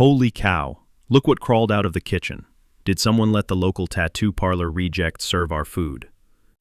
Holy cow, look what crawled out of the kitchen. Did someone let the local tattoo parlor reject serve our food?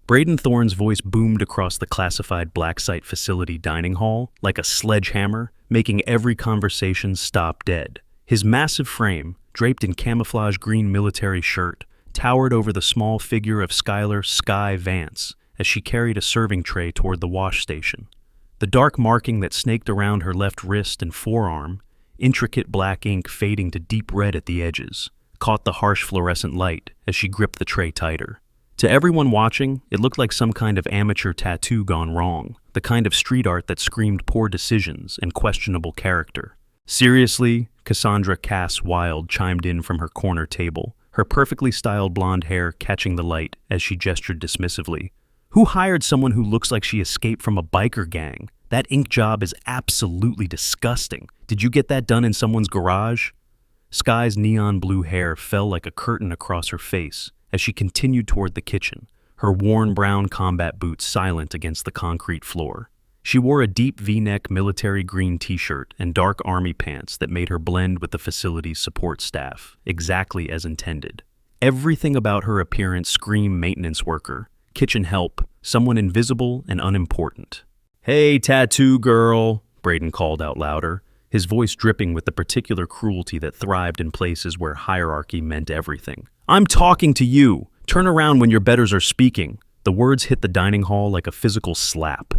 Braden Thorne's voice boomed across the classified Blacksite facility dining hall like a sledgehammer, making every conversation stop dead. His massive frame, draped in camouflage green military shirt, towered over the small figure of Skylar "Sky" Vance as she carried a serving tray toward the wash station. The dark marking that snaked around her left wrist and forearm, intricate black ink fading to deep red at the edges, caught the harsh fluorescent light as she gripped the tray tighter. To everyone watching, it looked like some kind of amateur tattoo gone wrong, the kind of street art that screamed poor decisions and questionable character. Seriously, Cassandra Cass Wild chimed in from her corner table, her perfectly styled blonde hair catching the light as she gestured dismissively. Who hired someone who looks like she escaped from a biker gang? That ink job is absolutely disgusting. Did you get that done in someone's garage? Sky's neon blue hair fell like a curtain across her face as she continued toward the kitchen, her worn brown combat boots silent against the concrete floor. She wore a deep V-neck military green t-shirt and dark army pants that made her blend with the facility's support staff, exactly as intended. Everything about her appearance screamed maintenance worker, kitchen help, someone invisible and unimportant. "Hey, tattoo girl," Braden called out louder, his voice dripping with the particular cruelty that thrived in places where hierarchy meant everything. "I'm talking to you. Turn around when your betters are speaking." The words hit the dining hall like a physical slap.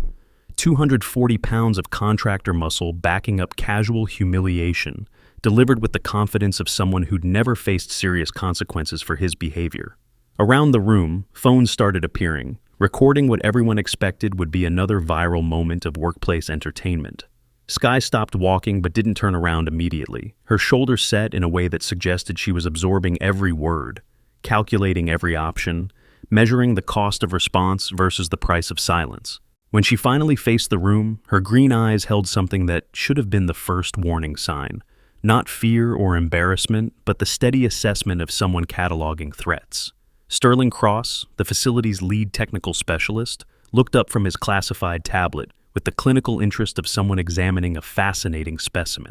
240 pounds of contractor muscle backing up casual humiliation, delivered with the confidence of someone who'd never faced serious consequences for his behavior. Around the room, phones started appearing, recording what everyone expected would be another viral moment of workplace entertainment. Sky stopped walking but didn't turn around immediately, her shoulders set in a way that suggested she was absorbing every word, calculating every option, measuring the cost of response versus the price of silence. When she finally faced the room, her green eyes held something that should have been the first warning sign. Not fear or embarrassment, but the steady assessment of someone cataloging threats. Sterling Cross, the facility's lead technical specialist, looked up from his classified tablet with the clinical interest of someone examining a fascinating specimen.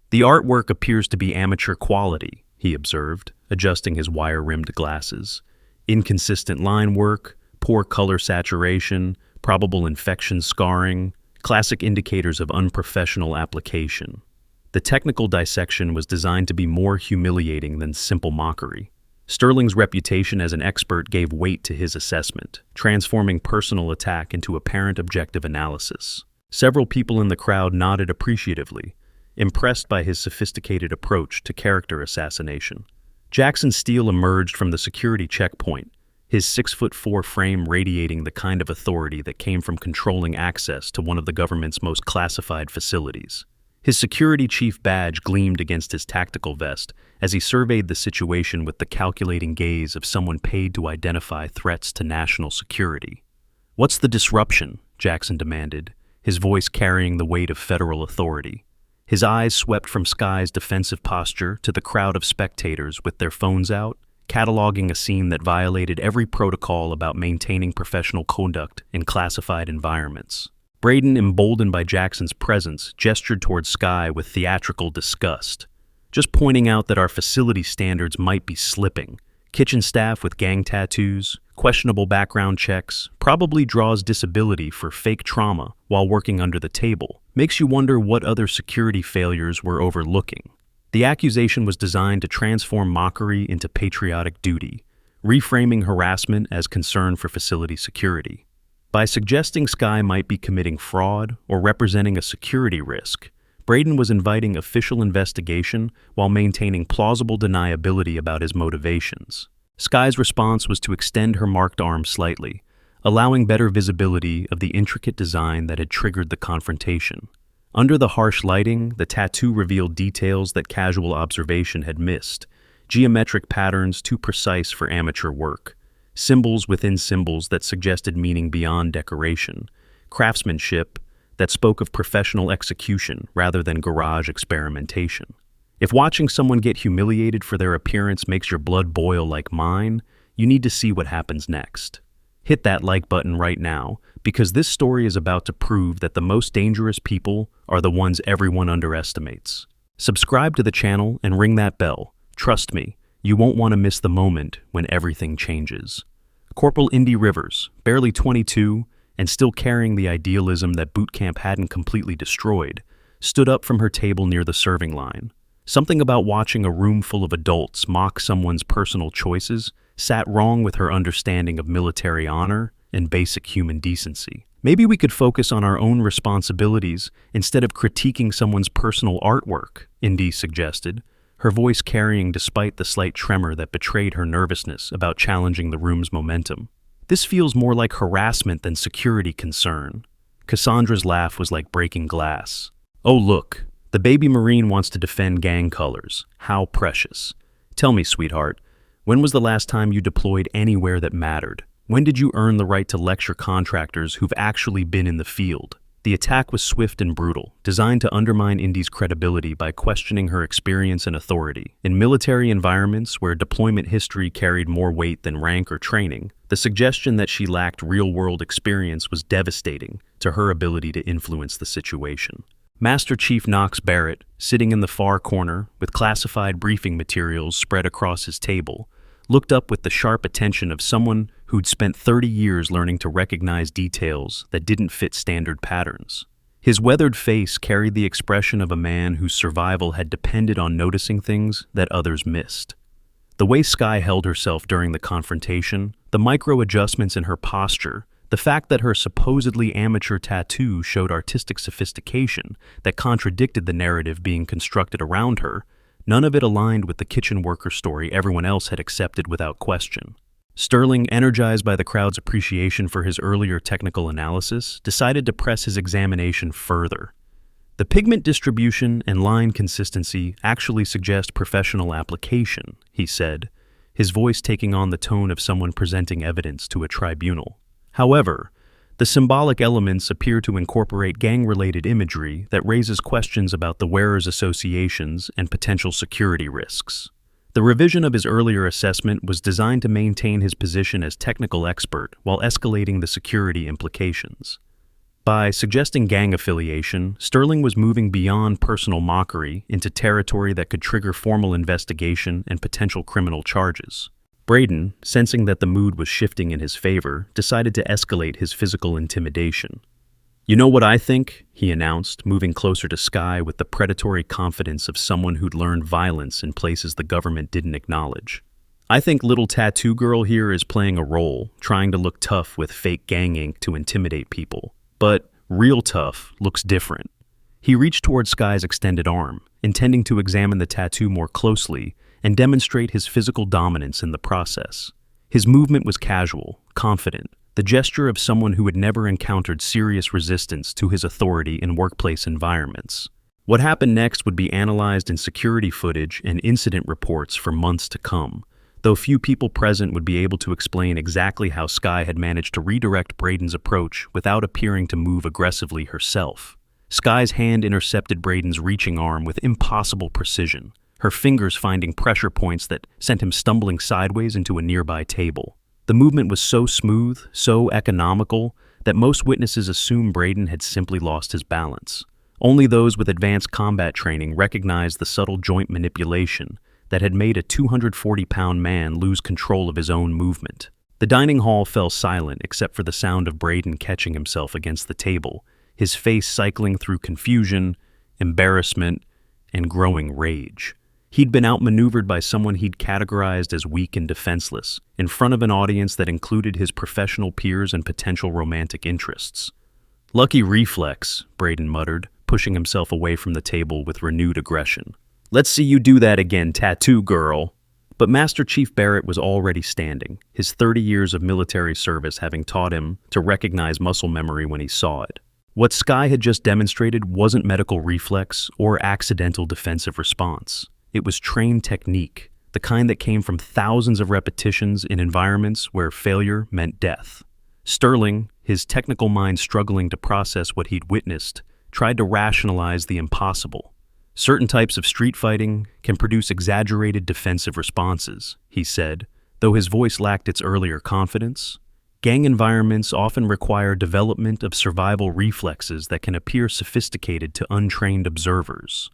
"The artwork appears to be amateur quality," he observed, adjusting his wire-rimmed glasses. "Inconsistent line work, poor color saturation, probable infection scarring, classic indicators of unprofessional application." The technical dissection was designed to be more humiliating than simple mockery. Sterling's reputation as an expert gave weight to his assessment, transforming personal attack into apparent objective analysis. Several people in the crowd nodded appreciatively, impressed by his sophisticated approach to character assassination. Jackson Steele emerged from the security checkpoint, his 6'4" frame radiating the kind of authority that came from controlling access to one of the government's most classified facilities. His security chief badge gleamed against his tactical vest as he surveyed the situation with the calculating gaze of someone paid to identify threats to national security. "What's the disruption?" Jackson demanded, his voice carrying the weight of federal authority. His eyes swept from Sky's defensive posture to the crowd of spectators with their phones out, cataloging a scene that violated every protocol about maintaining professional conduct in classified environments. Braden, emboldened by Jackson's presence, gestured toward Sky with theatrical disgust. "Just pointing out that our facility standards might be slipping. Kitchen staff with gang tattoos, questionable background checks, probably draws disability for fake trauma while working under the table. Makes you wonder what other security failures we're overlooking." The accusation was designed to transform mockery into patriotic duty, reframing harassment as concern for facility security. By suggesting Sky might be committing fraud or representing a security risk, Braden was inviting official investigation while maintaining plausible deniability about his motivations. Sky's response was to extend her marked arm slightly, allowing better visibility of the intricate design that had triggered the confrontation. Under the harsh lighting, the tattoo revealed details that casual observation had missed, geometric patterns too precise for amateur work, symbols within symbols that suggested meaning beyond decoration, craftsmanship that spoke of professional execution rather than garage experimentation. If watching someone get humiliated for their appearance makes your blood boil like mine, you need to see what happens next. Hit that like button right now, because this story is about to prove that the most dangerous people are the ones everyone underestimates. Subscribe to the channel and ring that bell. Trust me, you won't want to miss the moment when everything changes. Corporal Indy Rivers, barely 22 and still carrying the idealism that boot camp hadn't completely destroyed, stood up from her table near the serving line. Something about watching a room full of adults mock someone's personal choices sat wrong with her understanding of military honor and basic human decency. Maybe we could focus on our own responsibilities instead of critiquing someone's personal artwork, Indy suggested, her voice carrying despite the slight tremor that betrayed her nervousness about challenging the room's momentum. This feels more like harassment than security concern. Cassandra's laugh was like breaking glass. Oh look, the baby Marine wants to defend gang colors. How precious. Tell me, sweetheart, when was the last time you deployed anywhere that mattered? When did you earn the right to lecture contractors who've actually been in the field? The attack was swift and brutal, designed to undermine Indy's credibility by questioning her experience and authority. In military environments where deployment history carried more weight than rank or training, the suggestion that she lacked real-world experience was devastating to her ability to influence the situation. Master Chief Knox Barrett, sitting in the far corner with classified briefing materials spread across his table, looked up with the sharp attention of someone who'd spent 30 years learning to recognize details that didn't fit standard patterns. His weathered face carried the expression of a man whose survival had depended on noticing things that others missed. The way Skye held herself during the confrontation, the micro-adjustments in her posture, the fact that her supposedly amateur tattoo showed artistic sophistication that contradicted the narrative being constructed around her, none of it aligned with the kitchen worker story everyone else had accepted without question. Sterling, energized by the crowd's appreciation for his earlier technical analysis, decided to press his examination further. The pigment distribution and line consistency actually suggest professional application, he said, his voice taking on the tone of someone presenting evidence to a tribunal. However, the symbolic elements appear to incorporate gang-related imagery that raises questions about the wearer's associations and potential security risks. The revision of his earlier assessment was designed to maintain his position as technical expert while escalating the security implications. By suggesting gang affiliation, Sterling was moving beyond personal mockery into territory that could trigger formal investigation and potential criminal charges. Braden, sensing that the mood was shifting in his favor, decided to escalate his physical intimidation. "You know what I think?" he announced, moving closer to Skye with the predatory confidence of someone who'd learned violence in places the government didn't acknowledge. "I think little tattoo girl here is playing a role, trying to look tough with fake gang ink to intimidate people. But real tough looks different." He reached toward Skye's extended arm, intending to examine the tattoo more closely and demonstrate his physical dominance in the process. His movement was casual, confident, the gesture of someone who had never encountered serious resistance to his authority in workplace environments. What happened next would be analyzed in security footage and incident reports for months to come, though few people present would be able to explain exactly how Skye had managed to redirect Braden's approach without appearing to move aggressively herself. Skye's hand intercepted Braden's reaching arm with impossible precision, her fingers finding pressure points that sent him stumbling sideways into a nearby table. The movement was so smooth, so economical, that most witnesses assumed Braden had simply lost his balance. Only those with advanced combat training recognized the subtle joint manipulation that had made a 240-pound man lose control of his own movement. The dining hall fell silent except for the sound of Braden catching himself against the table, his face cycling through confusion, embarrassment, and growing rage. He'd been outmaneuvered by someone he'd categorized as weak and defenseless, in front of an audience that included his professional peers and potential romantic interests. "Lucky reflex," Braden muttered, pushing himself away from the table with renewed aggression. "Let's see you do that again, tattoo girl." But Master Chief Barrett was already standing, his 30 years of military service having taught him to recognize muscle memory when he saw it. What Skye had just demonstrated wasn't medical reflex or accidental defensive response. It was trained technique, the kind that came from thousands of repetitions in environments where failure meant death. Sterling, his technical mind struggling to process what he'd witnessed, tried to rationalize the impossible. "Certain types of street fighting can produce exaggerated defensive responses," he said, though his voice lacked its earlier confidence. "Gang environments often require development of survival reflexes that can appear sophisticated to untrained observers."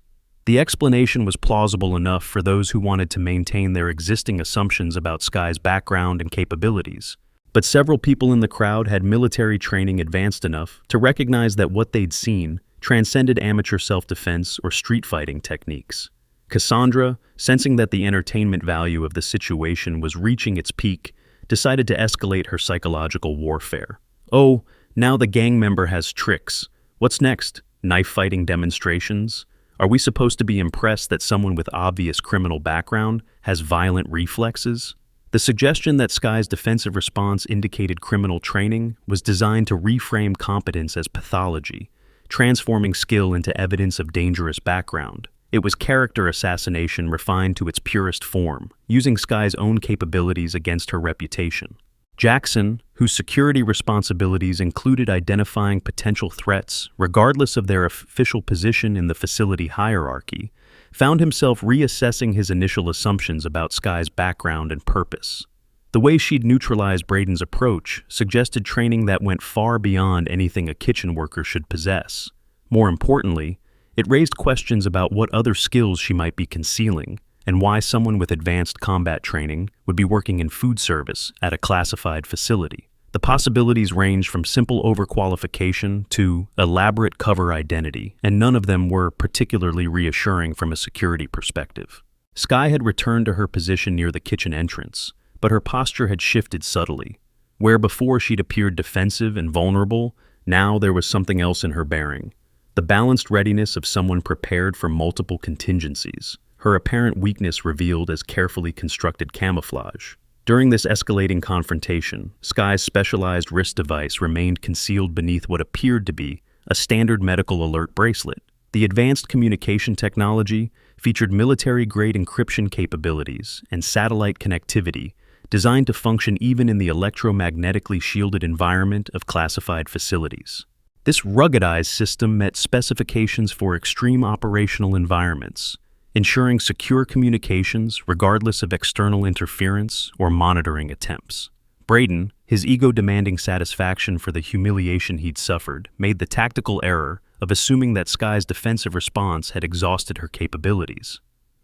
The explanation was plausible enough for those who wanted to maintain their existing assumptions about Sky's background and capabilities. But several people in the crowd had military training advanced enough to recognize that what they'd seen transcended amateur self-defense or street fighting techniques. Cassandra, sensing that the entertainment value of the situation was reaching its peak, decided to escalate her psychological warfare. "Oh, now the gang member has tricks. What's next? Knife fighting demonstrations? Are we supposed to be impressed that someone with obvious criminal background has violent reflexes?" The suggestion that Sky's defensive response indicated criminal training was designed to reframe competence as pathology, transforming skill into evidence of dangerous background. It was character assassination refined to its purest form, using Sky's own capabilities against her reputation. Jackson, whose security responsibilities included identifying potential threats, regardless of their official position in the facility hierarchy, found himself reassessing his initial assumptions about Sky's background and purpose. The way she'd neutralized Braden's approach suggested training that went far beyond anything a kitchen worker should possess. More importantly, it raised questions about what other skills she might be concealing, and why someone with advanced combat training would be working in food service at a classified facility. The possibilities ranged from simple overqualification to elaborate cover identity, and none of them were particularly reassuring from a security perspective. Sky had returned to her position near the kitchen entrance, but her posture had shifted subtly. Where before she'd appeared defensive and vulnerable, now there was something else in her bearing. The balanced readiness of someone prepared for multiple contingencies, her apparent weakness revealed as carefully constructed camouflage. During this escalating confrontation, Sky's specialized wrist device remained concealed beneath what appeared to be a standard medical alert bracelet. The advanced communication technology featured military-grade encryption capabilities and satellite connectivity designed to function even in the electromagnetically shielded environment of classified facilities. This ruggedized system met specifications for extreme operational environments, ensuring secure communications regardless of external interference or monitoring attempts. Braden, his ego-demanding satisfaction for the humiliation he'd suffered, made the tactical error of assuming that Sky's defensive response had exhausted her capabilities.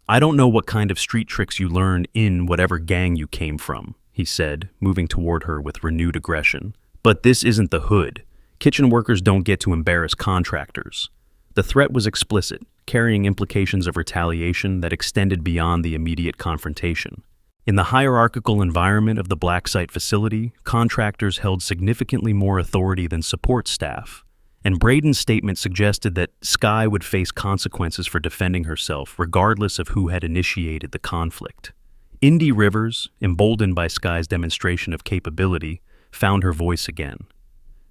"I don't know what kind of street tricks you learned in whatever gang you came from," he said, moving toward her with renewed aggression. "But this isn't the hood. Kitchen workers don't get to embarrass contractors." The threat was explicit, carrying implications of retaliation that extended beyond the immediate confrontation. In the hierarchical environment of the Blacksite facility, contractors held significantly more authority than support staff, and Braden's statement suggested that Sky would face consequences for defending herself regardless of who had initiated the conflict. Indy Rivers, emboldened by Sky's demonstration of capability, found her voice again.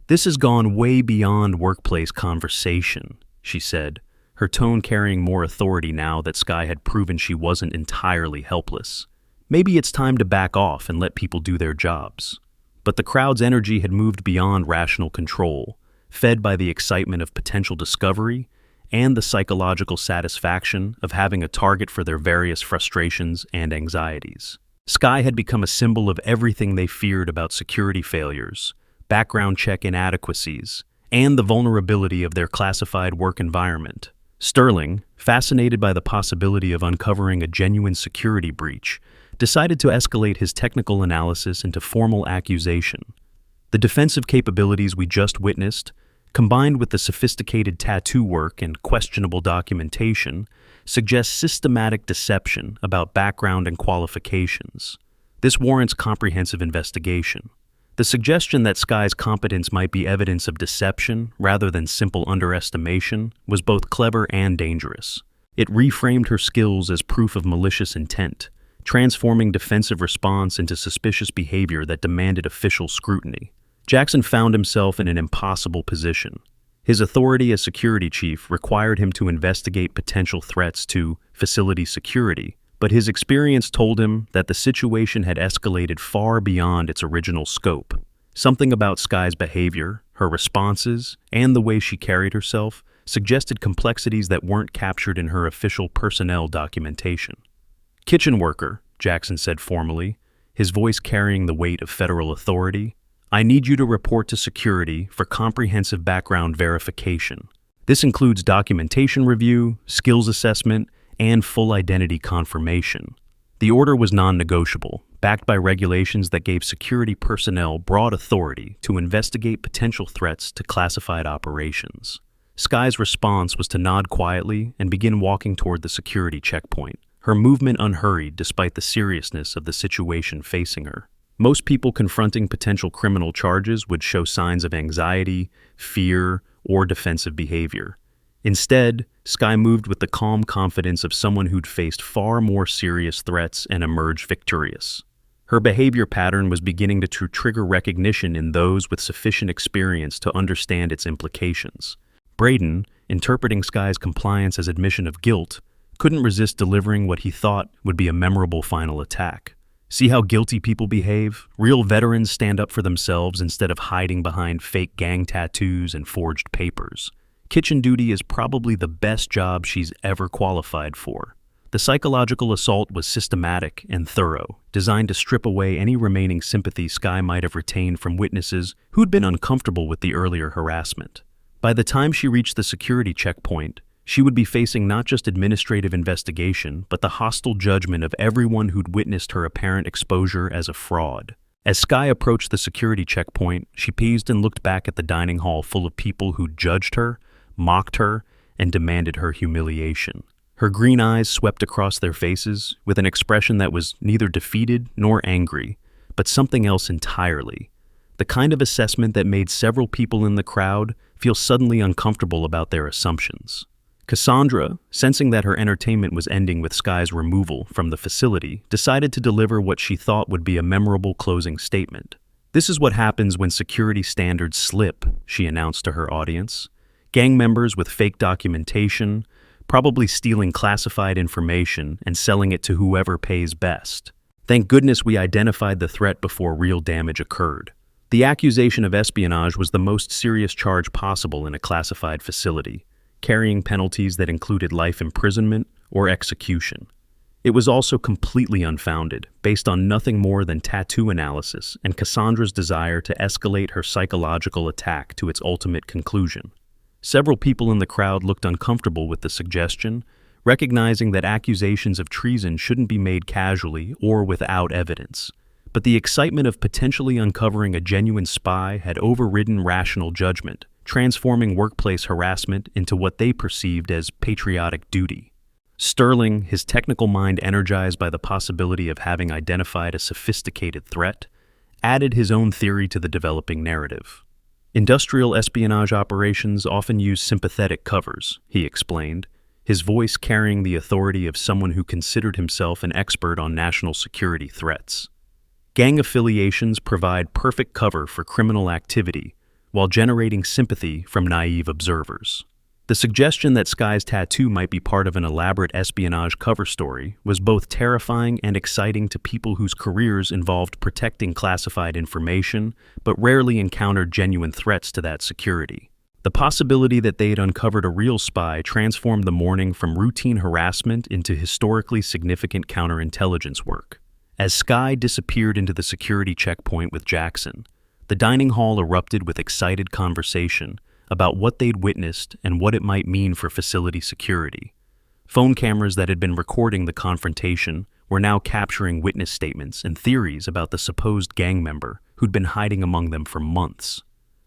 "This has gone way beyond workplace conversation," she said, her tone carrying more authority now that Sky had proven she wasn't entirely helpless. "Maybe it's time to back off and let people do their jobs." But the crowd's energy had moved beyond rational control, fed by the excitement of potential discovery and the psychological satisfaction of having a target for their various frustrations and anxieties. Sky had become a symbol of everything they feared about security failures, background check inadequacies, and the vulnerability of their classified work environment. Sterling, fascinated by the possibility of uncovering a genuine security breach, decided to escalate his technical analysis into formal accusation. The defensive capabilities we just witnessed, combined with the sophisticated tattoo work and questionable documentation, suggest systematic deception about background and qualifications. This warrants comprehensive investigation. The suggestion that Sky's competence might be evidence of deception rather than simple underestimation was both clever and dangerous. It reframed her skills as proof of malicious intent, transforming defensive response into suspicious behavior that demanded official scrutiny. Jackson found himself in an impossible position. His authority as security chief required him to investigate potential threats to facility security, but his experience told him that the situation had escalated far beyond its original scope. Something about Sky's behavior, her responses, and the way she carried herself suggested complexities that weren't captured in her official personnel documentation. "Kitchen worker," Jackson said formally, his voice carrying the weight of federal authority, "I need you to report to security for comprehensive background verification." This includes documentation review, skills assessment, and full identity confirmation. The order was non-negotiable, backed by regulations that gave security personnel broad authority to investigate potential threats to classified operations. Sky's response was to nod quietly and begin walking toward the security checkpoint, her movement unhurried despite the seriousness of the situation facing her. Most people confronting potential criminal charges would show signs of anxiety, fear, or defensive behavior. Instead, Sky moved with the calm confidence of someone who'd faced far more serious threats and emerged victorious. Her behavior pattern was beginning to trigger recognition in those with sufficient experience to understand its implications. Braden, interpreting Sky's compliance as admission of guilt, couldn't resist delivering what he thought would be a memorable final attack. See how guilty people behave? Real veterans stand up for themselves instead of hiding behind fake gang tattoos and forged papers. Kitchen duty is probably the best job she's ever qualified for. The psychological assault was systematic and thorough, designed to strip away any remaining sympathy Sky might have retained from witnesses who'd been uncomfortable with the earlier harassment. By the time she reached the security checkpoint, she would be facing not just administrative investigation, but the hostile judgment of everyone who'd witnessed her apparent exposure as a fraud. As Sky approached the security checkpoint, she paused and looked back at the dining hall full of people who'd judged her, mocked her, and demanded her humiliation. Her green eyes swept across their faces with an expression that was neither defeated nor angry, but something else entirely. The kind of assessment that made several people in the crowd feel suddenly uncomfortable about their assumptions. Cassandra, sensing that her entertainment was ending with Sky's removal from the facility, decided to deliver what she thought would be a memorable closing statement. "This is what happens when security standards slip," she announced to her audience. "Gang members with fake documentation, probably stealing classified information and selling it to whoever pays best. Thank goodness we identified the threat before real damage occurred." The accusation of espionage was the most serious charge possible in a classified facility, carrying penalties that included life imprisonment or execution. It was also completely unfounded, based on nothing more than tattoo analysis and Cassandra's desire to escalate her psychological attack to its ultimate conclusion. Several people in the crowd looked uncomfortable with the suggestion, recognizing that accusations of treason shouldn't be made casually or without evidence. But the excitement of potentially uncovering a genuine spy had overridden rational judgment, transforming workplace harassment into what they perceived as patriotic duty. Sterling, his technical mind energized by the possibility of having identified a sophisticated threat, added his own theory to the developing narrative. "Industrial espionage operations often use sympathetic covers," he explained, his voice carrying the authority of someone who considered himself an expert on national security threats. "Gang affiliations provide perfect cover for criminal activity, while generating sympathy from naive observers." The suggestion that Sky's tattoo might be part of an elaborate espionage cover story was both terrifying and exciting to people whose careers involved protecting classified information, but rarely encountered genuine threats to that security. The possibility that they had uncovered a real spy transformed the morning from routine harassment into historically significant counterintelligence work. As Sky disappeared into the security checkpoint with Jackson, the dining hall erupted with excited conversation about what they'd witnessed and what it might mean for facility security. Phone cameras that had been recording the confrontation were now capturing witness statements and theories about the supposed gang member who'd been hiding among them for months.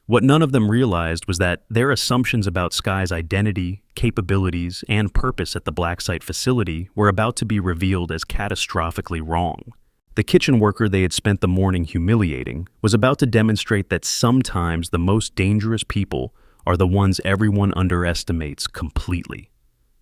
What none of them realized was that their assumptions about Sky's identity, capabilities, and purpose at the Blacksite facility were about to be revealed as catastrophically wrong. The kitchen worker they had spent the morning humiliating was about to demonstrate that sometimes the most dangerous people are the ones everyone underestimates completely.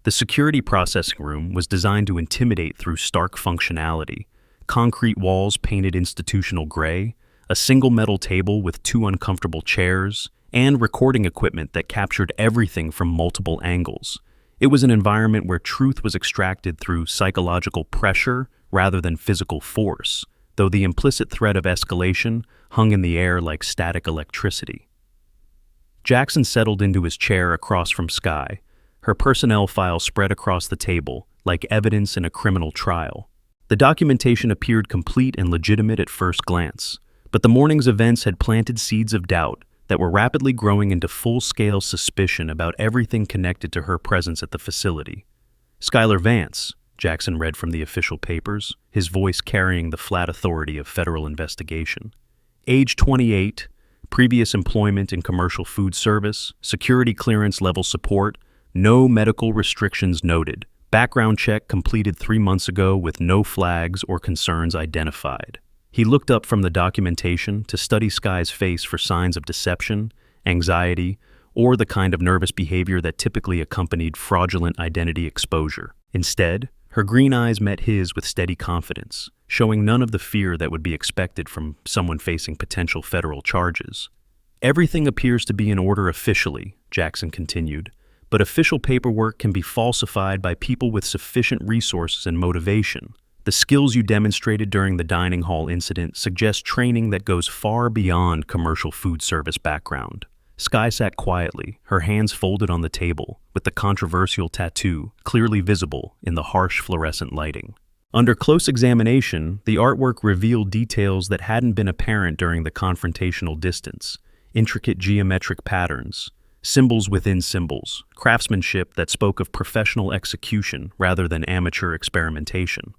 The security processing room was designed to intimidate through stark functionality: concrete walls painted institutional gray, a single metal table with 2 uncomfortable chairs, and recording equipment that captured everything from multiple angles. It was an environment where truth was extracted through psychological pressure rather than physical force, though the implicit threat of escalation hung in the air like static electricity. Jackson settled into his chair across from Sky, her personnel file spread across the table like evidence in a criminal trial. The documentation appeared complete and legitimate at first glance, but the morning's events had planted seeds of doubt that were rapidly growing into full-scale suspicion about everything connected to her presence at the facility. Skylar Vance, Jackson read from the official papers, his voice carrying the flat authority of federal investigation. Age 28, previous employment in commercial food service, security clearance level support, no medical restrictions noted. Background check completed 3 months ago with no flags or concerns identified. He looked up from the documentation to study Sky's face for signs of deception, anxiety, or the kind of nervous behavior that typically accompanied fraudulent identity exposure. Instead, her green eyes met his with steady confidence, showing none of the fear that would be expected from someone facing potential federal charges. Everything appears to be in order officially, Jackson continued, but official paperwork can be falsified by people with sufficient resources and motivation. The skills you demonstrated during the dining hall incident suggest training that goes far beyond commercial food service background. Sky sat quietly, her hands folded on the table, with the controversial tattoo clearly visible in the harsh fluorescent lighting. Under close examination, the artwork revealed details that hadn't been apparent during the confrontational distance: intricate geometric patterns, symbols within symbols, craftsmanship that spoke of professional execution rather than amateur experimentation.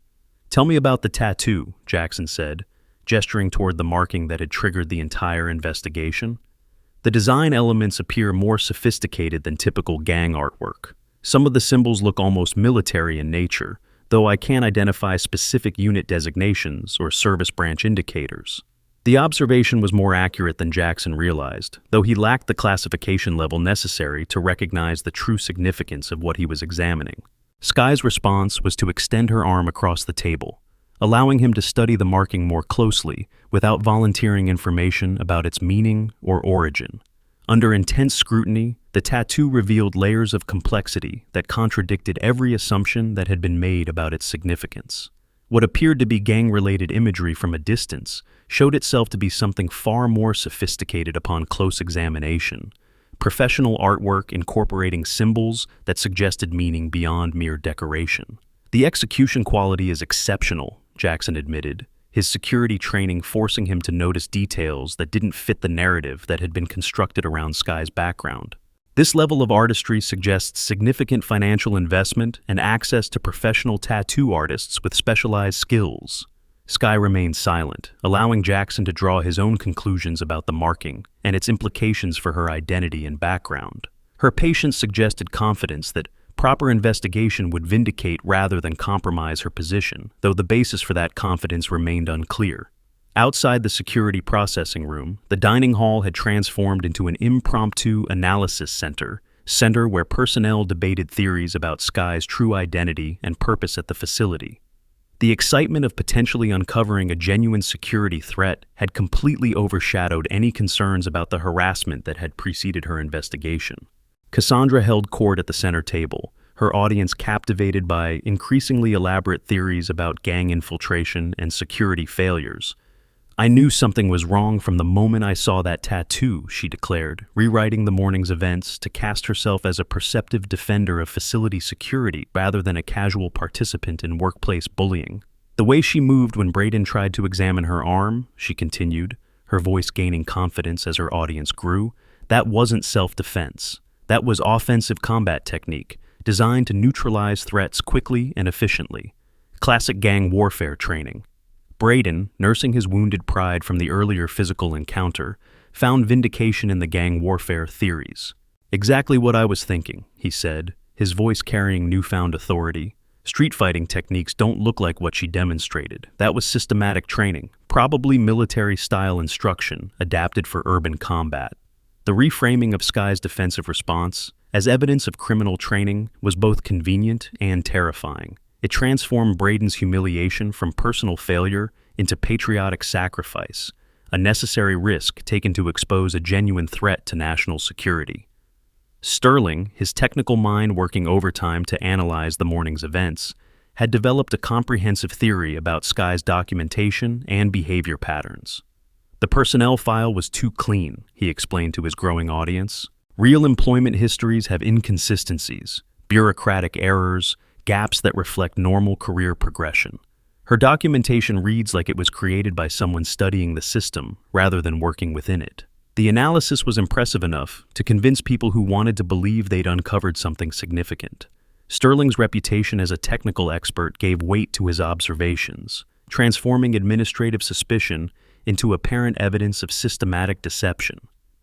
"Tell me about the tattoo," Jackson said, gesturing toward the marking that had triggered the entire investigation. The design elements appear more sophisticated than typical gang artwork. Some of the symbols look almost military in nature, though I can't identify specific unit designations or service branch indicators. The observation was more accurate than Jackson realized, though he lacked the classification level necessary to recognize the true significance of what he was examining. Sky's response was to extend her arm across the table, allowing him to study the marking more closely without volunteering information about its meaning or origin. Under intense scrutiny, the tattoo revealed layers of complexity that contradicted every assumption that had been made about its significance. What appeared to be gang-related imagery from a distance showed itself to be something far more sophisticated upon close examination: professional artwork incorporating symbols that suggested meaning beyond mere decoration. "The execution quality is exceptional," Jackson admitted, his security training forcing him to notice details that didn't fit the narrative that had been constructed around Sky's background. "This level of artistry suggests significant financial investment and access to professional tattoo artists with specialized skills." Sky remained silent, allowing Jackson to draw his own conclusions about the marking and its implications for her identity and background. Her patience suggested confidence that proper investigation would vindicate rather than compromise her position, though the basis for that confidence remained unclear. Outside the security processing room, the dining hall had transformed into an impromptu analysis center where personnel debated theories about Sky's true identity and purpose at the facility. The excitement of potentially uncovering a genuine security threat had completely overshadowed any concerns about the harassment that had preceded her investigation. Cassandra held court at the center table, her audience captivated by increasingly elaborate theories about gang infiltration and security failures. "I knew something was wrong from the moment I saw that tattoo," she declared, rewriting the morning's events to cast herself as a perceptive defender of facility security rather than a casual participant in workplace bullying. "The way she moved when Braden tried to examine her arm," she continued, her voice gaining confidence as her audience grew, "that wasn't self-defense. That was offensive combat technique, designed to neutralize threats quickly and efficiently. Classic gang warfare training." Braden, nursing his wounded pride from the earlier physical encounter, found vindication in the gang warfare theories. "Exactly what I was thinking," he said, his voice carrying newfound authority. "Street fighting techniques don't look like what she demonstrated. That was systematic training, probably military-style instruction, adapted for urban combat." The reframing of Sky's defensive response, as evidence of criminal training, was both convenient and terrifying. It transformed Braden's humiliation from personal failure into patriotic sacrifice, a necessary risk taken to expose a genuine threat to national security. Sterling, his technical mind working overtime to analyze the morning's events, had developed a comprehensive theory about Sky's documentation and behavior patterns. "The personnel file was too clean," he explained to his growing audience. "Real employment histories have inconsistencies, bureaucratic errors, gaps that reflect normal career progression. Her documentation reads like it was created by someone studying the system rather than working within it." The analysis was impressive enough to convince people who wanted to believe they'd uncovered something significant. Sterling's reputation as a technical expert gave weight to his observations, transforming administrative suspicion into apparent evidence of systematic deception.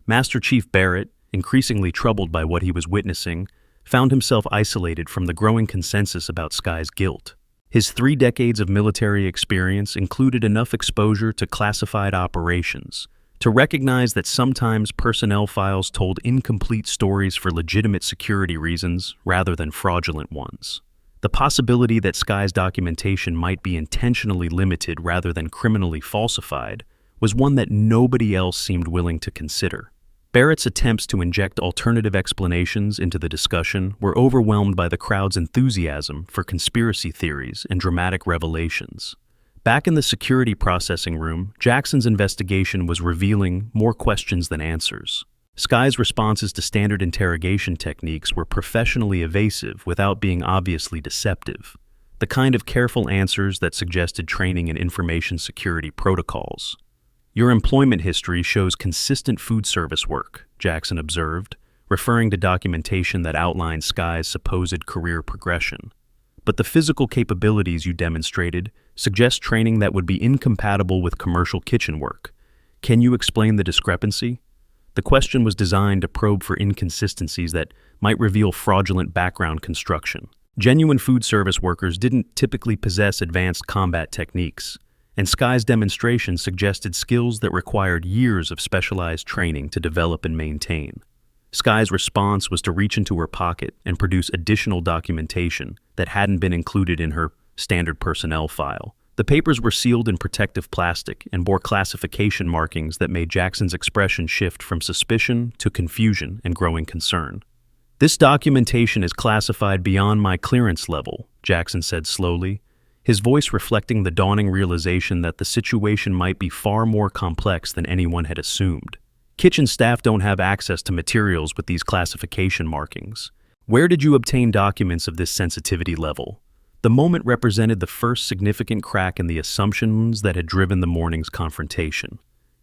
Master Chief Barrett, increasingly troubled by what he was witnessing, found himself isolated from the growing consensus about Sky's guilt. His 3 decades of military experience included enough exposure to classified operations to recognize that sometimes personnel files told incomplete stories for legitimate security reasons rather than fraudulent ones. The possibility that Sky's documentation might be intentionally limited rather than criminally falsified was one that nobody else seemed willing to consider. Barrett's attempts to inject alternative explanations into the discussion were overwhelmed by the crowd's enthusiasm for conspiracy theories and dramatic revelations. Back in the security processing room, Jackson's investigation was revealing more questions than answers. Sky's responses to standard interrogation techniques were professionally evasive without being obviously deceptive, the kind of careful answers that suggested training in information security protocols. "Your employment history shows consistent food service work," Jackson observed, referring to documentation that outlined Sky's supposed career progression. "But the physical capabilities you demonstrated suggest training that would be incompatible with commercial kitchen work. Can you explain the discrepancy?" The question was designed to probe for inconsistencies that might reveal fraudulent background construction. Genuine food service workers didn't typically possess advanced combat techniques, and Sky's demonstration suggested skills that required years of specialized training to develop and maintain. Sky's response was to reach into her pocket and produce additional documentation that hadn't been included in her standard personnel file. The papers were sealed in protective plastic and bore classification markings that made Jackson's expression shift from suspicion to confusion and growing concern. "This documentation is classified beyond my clearance level," Jackson said slowly, his voice reflecting the dawning realization that the situation might be far more complex than anyone had assumed. "Kitchen staff don't have access to materials with these classification markings. Where did you obtain documents of this sensitivity level?" The moment represented the first significant crack in the assumptions that had driven the morning's confrontation.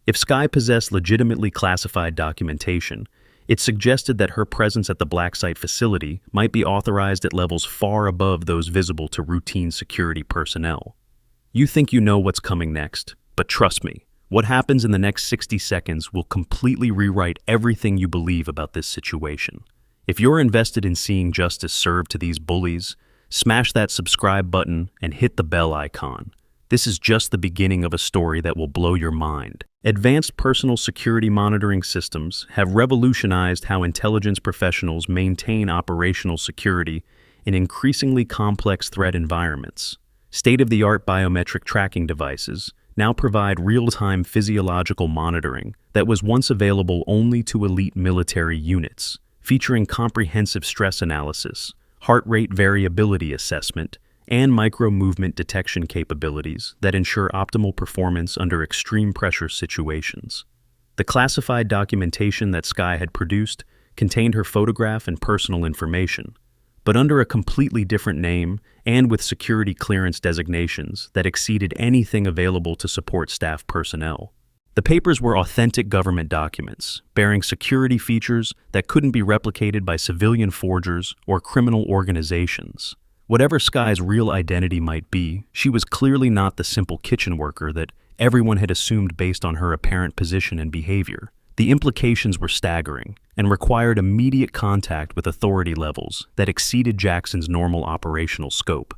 If Sky possessed legitimately classified documentation, it suggested that her presence at the Blacksite facility might be authorized at levels far above those visible to routine security personnel. "You think you know what's coming next, but trust me, what happens in the next 60 seconds will completely rewrite everything you believe about this situation. If you're invested in seeing justice served to these bullies, smash that subscribe button and hit the bell icon. This is just the beginning of a story that will blow your mind." Advanced personal security monitoring systems have revolutionized how intelligence professionals maintain operational security in increasingly complex threat environments. State-of-the-art biometric tracking devices now provide real-time physiological monitoring that was once available only to elite military units, featuring comprehensive stress analysis, heart rate variability assessment, and micro-movement detection capabilities that ensure optimal performance under extreme pressure situations. The classified documentation that Sky had produced contained her photograph and personal information, but under a completely different name and with security clearance designations that exceeded anything available to support staff personnel. The papers were authentic government documents, bearing security features that couldn't be replicated by civilian forgers or criminal organizations. Whatever Sky's real identity might be, she was clearly not the simple kitchen worker that everyone had assumed based on her apparent position and behavior. The implications were staggering and required immediate contact with authority levels that exceeded Jackson's normal operational scope.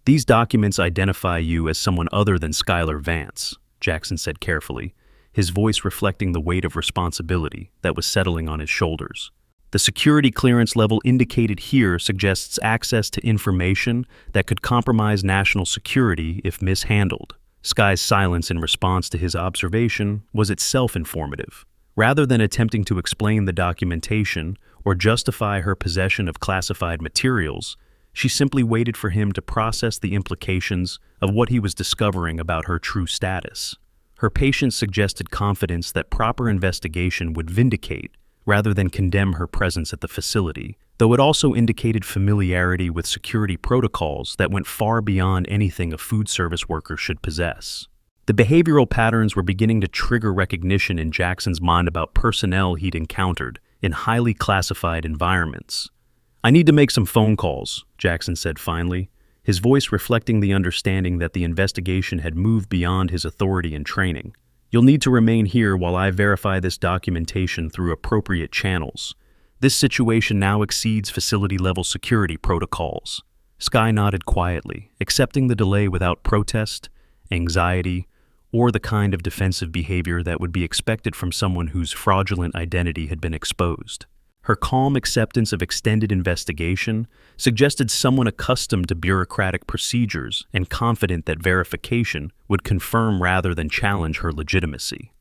"These documents identify you as someone other than Skylar Vance," Jackson said carefully, his voice reflecting the weight of responsibility that was settling on his shoulders. "The security clearance level indicated here suggests access to information that could compromise national security if mishandled." Sky's silence in response to his observation was itself informative. Rather than attempting to explain the documentation or justify her possession of classified materials, she simply waited for him to process the implications of what he was discovering about her true status. Her patience suggested confidence that proper investigation would vindicate rather than condemn her presence at the facility, though it also indicated familiarity with security protocols that went far beyond anything a food service worker should possess. The behavioral patterns were beginning to trigger recognition in Jackson's mind about personnel he'd encountered in highly classified environments. "I need to make some phone calls," Jackson said finally, his voice reflecting the understanding that the investigation had moved beyond his authority and training. "You'll need to remain here while I verify this documentation through appropriate channels. This situation now exceeds facility-level security protocols." Skye nodded quietly, accepting the delay without protest, anxiety, or the kind of defensive behavior that would be expected from someone whose fraudulent identity had been exposed. Her calm acceptance of extended investigation suggested someone accustomed to bureaucratic procedures and confident that verification would confirm rather than challenge her legitimacy.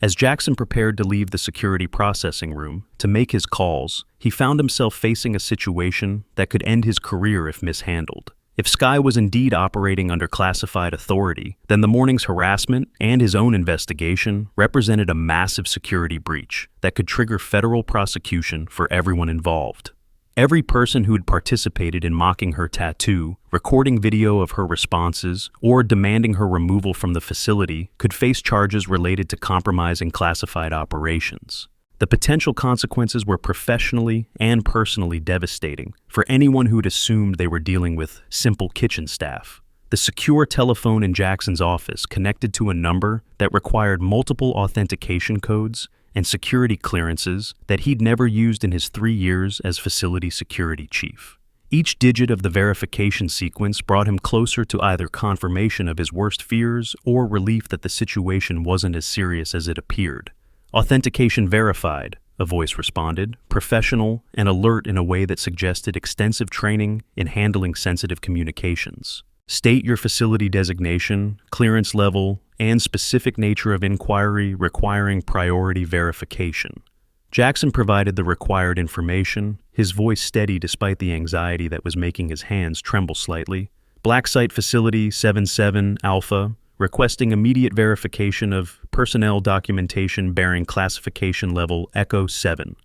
As Jackson prepared to leave the security processing room to make his calls, he found himself facing a situation that could end his career if mishandled. If Skye was indeed operating under classified authority, then the morning's harassment and his own investigation represented a massive security breach that could trigger federal prosecution for everyone involved. Every person who had participated in mocking her tattoo, recording video of her responses, or demanding her removal from the facility could face charges related to compromising classified operations. The potential consequences were professionally and personally devastating for anyone who had assumed they were dealing with simple kitchen staff. The secure telephone in Jackson's office connected to a number that required multiple authentication codes and security clearances that he'd never used in his 3 years as facility security chief. Each digit of the verification sequence brought him closer to either confirmation of his worst fears or relief that the situation wasn't as serious as it appeared. "Authentication verified," a voice responded, professional and alert in a way that suggested extensive training in handling sensitive communications. "State your facility designation, clearance level, and specific nature of inquiry requiring priority verification." Jackson provided the required information, his voice steady despite the anxiety that was making his hands tremble slightly. "Blacksite Facility 77 Alpha, requesting immediate verification of personnel documentation bearing classification level Echo 7.